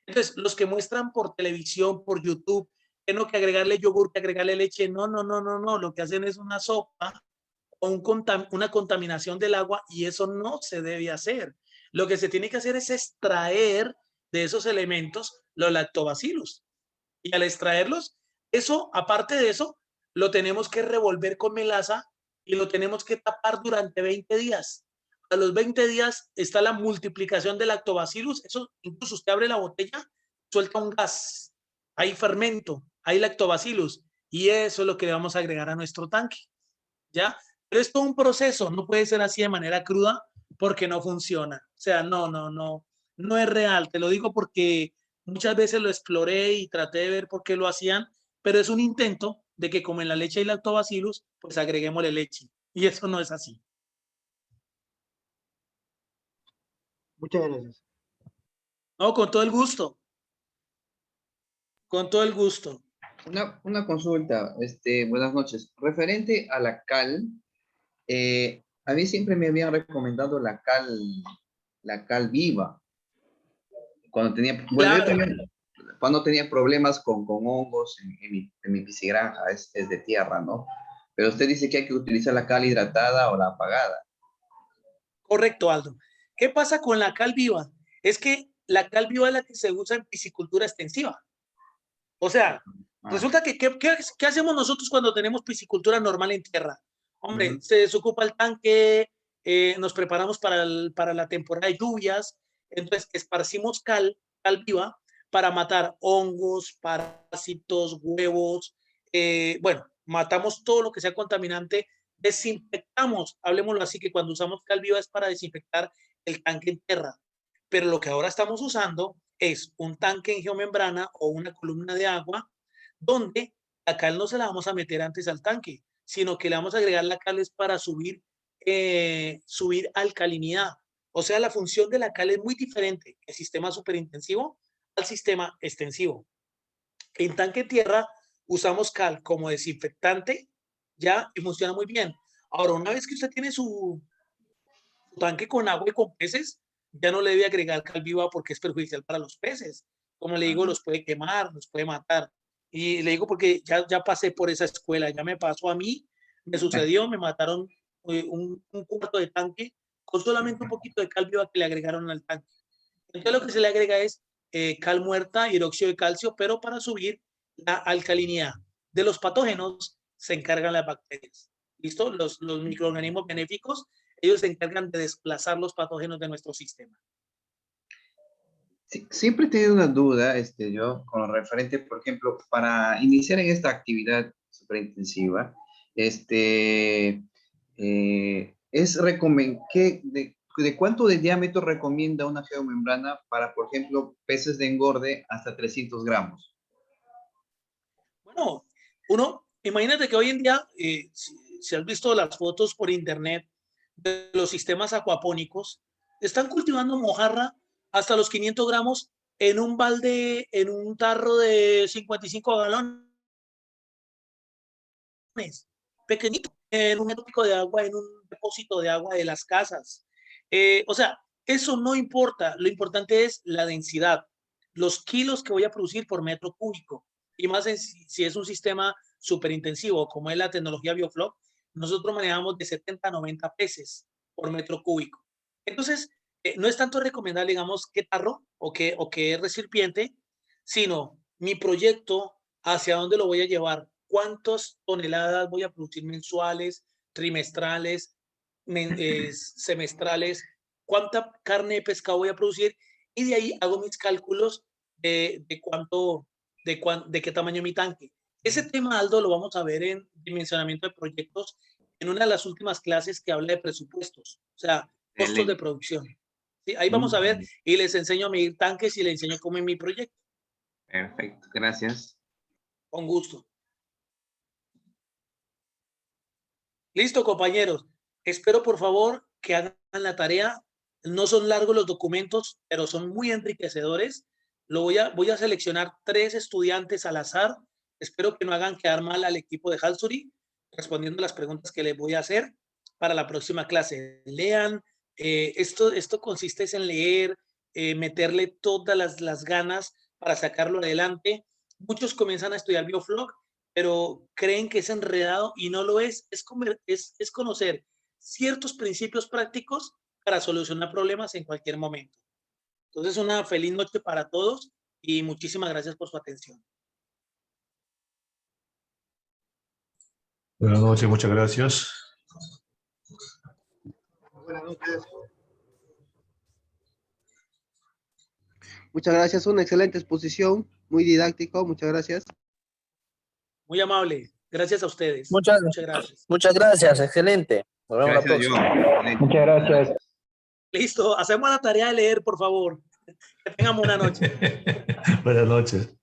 A: Entonces, los que muestran por televisión, por YouTube, que no, que agregarle yogur, que agregarle leche, no, no, no, no, no, lo que hacen es una sopa o una contaminación del agua y eso no se debe hacer. Lo que se tiene que hacer es extraer de esos elementos los lactobacillus. Y al extraerlos, eso, aparte de eso, lo tenemos que revolver con melaza y lo tenemos que tapar durante 20 días. A los 20 días está la multiplicación del lactobacillus. Eso, incluso usted abre la botella, suelta un gas. Hay fermento, hay lactobacillus. Y eso es lo que le vamos a agregar a nuestro tanque. ¿Ya? Pero es todo un proceso. No puede ser así de manera cruda porque no funciona. O sea, no, no, no. No es real. Te lo digo porque muchas veces lo exploré y traté de ver por qué lo hacían, pero es un intento de que como en la leche hay lactobacillus, pues agreguémosle leche. Y eso no es así.
F: Muchas gracias.
A: No, con todo el gusto. Con todo el gusto.
G: Una consulta, buenas noches. Referente a la cal, a mí siempre me habían recomendado la cal viva. Cuando tenía, bueno, yo
A: Claro,
G: también, cuando tenía problemas con hongos en mi piscigranja, es de tierra, ¿no? Pero usted dice que hay que utilizar la cal hidratada o la apagada.
A: correcto, Aldo. ¿Qué pasa con la cal viva? Es que la cal viva es la que se usa en piscicultura extensiva. O sea,
G: Ah,
A: resulta que, ¿qué hacemos nosotros cuando tenemos piscicultura normal en tierra? Hombre,
G: ujú.
A: se desocupa el tanque, nos preparamos para la temporada de lluvias, entonces esparcimos cal viva para matar hongos, parásitos, huevos, bueno, matamos todo lo que sea contaminante, desinfectamos, hablemoslo así, que cuando usamos cal viva es para desinfectar el tanque en tierra, pero lo que ahora estamos usando es un tanque en geomembrana o una columna de agua donde la cal no se la vamos a meter antes al tanque, sino que le vamos a agregar la cal es para subir alcalinidad. O sea, la función de la cal es muy diferente el sistema superintensivo al sistema extensivo. En tanque tierra usamos cal como desinfectante, ya, y funciona muy bien. Ahora, una vez que usted tiene su tanque con agua y con peces, ya no le debe agregar cal viva porque es perjudicial para los peces. Como le digo,
G: Ah,
A: los puede quemar, los puede matar. Y le digo porque ya pasé por esa escuela, ya me pasó a mí, me sucedió, me mataron un cuarto de tanque con solamente un poquito de cal viva que le agregaron al tanque. Entonces lo que se le agrega es cal muerta, hidróxido de calcio, pero para subir la alcalinidad. De los patógenos se encargan las bacterias. ¿Listo? Los microorganismos benéficos, ellos se encargan de desplazar los patógenos de nuestro sistema.
G: Sí, siempre he tenido una duda, yo, con referente, por ejemplo, para iniciar en esta actividad superintensiva, ¿de cuánto de diámetro recomienda una geomembrana para, por ejemplo, peces de engorde hasta 300 gramos?
A: Bueno, imagínate que hoy en día, si has visto las fotos por internet de los sistemas acuapónicos, están cultivando mojarra hasta los 500 gramos en un balde, en un tarro de 55 galones, pequeñito, en un pico de agua, en un depósito de agua de las casas. O sea, eso no importa, lo importante es la densidad, los kilos que voy a producir por metro cúbico. Y más si es un sistema súper intensivo, como es la tecnología Biofloc, nosotros manejamos de 70 a 90 peces por metro cúbico. Entonces, no es tanto recomendar, digamos, qué tarro o qué recipiente, sino mi proyecto, hacia dónde lo voy a llevar, cuántas toneladas voy a producir mensuales, trimestrales, semestrales, cuánta carne de pescado voy a producir, y de ahí hago mis cálculos de qué tamaño es mi tanque. Ese tema, Aldo, lo vamos a ver en dimensionamiento de proyectos en una de las últimas clases que habla de presupuestos, o sea, costos de producción. ¿Sí? Ahí vamos a ver y les enseño a medir tanques y les enseño cómo es mi proyecto.
G: Perfecto, gracias.
A: Con gusto. Listo, compañeros. Espero, por favor, que hagan la tarea. No son largos los documentos, pero son muy enriquecedores. Voy a seleccionar 3 estudiantes al azar. Espero que no hagan quedar mal al equipo de Halsuri, respondiendo las preguntas que les voy a hacer para la próxima clase. Lean. Esto consiste en leer, meterle todas las ganas para sacarlo adelante. Muchos comienzan a estudiar Biofloc, pero creen que es enredado y no lo es. Es conocer ciertos principios prácticos para solucionar problemas en cualquier momento. Entonces, una feliz noche para todos y muchísimas gracias por su atención.
C: Buenas noches, muchas gracias.
F: Buenas noches.
H: Muchas gracias, una excelente exposición, muy didáctico, muchas gracias.
A: Muy amable, gracias a ustedes.
I: Muchas
A: gracias.
I: Muchas gracias, excelente. Nos vemos la
G: Gracias,
I: próxima.
G: John.
F: Muchas gracias.
A: Listo, hacemos la tarea de leer, por favor. Que tengamos una noche.
C: Buenas noches.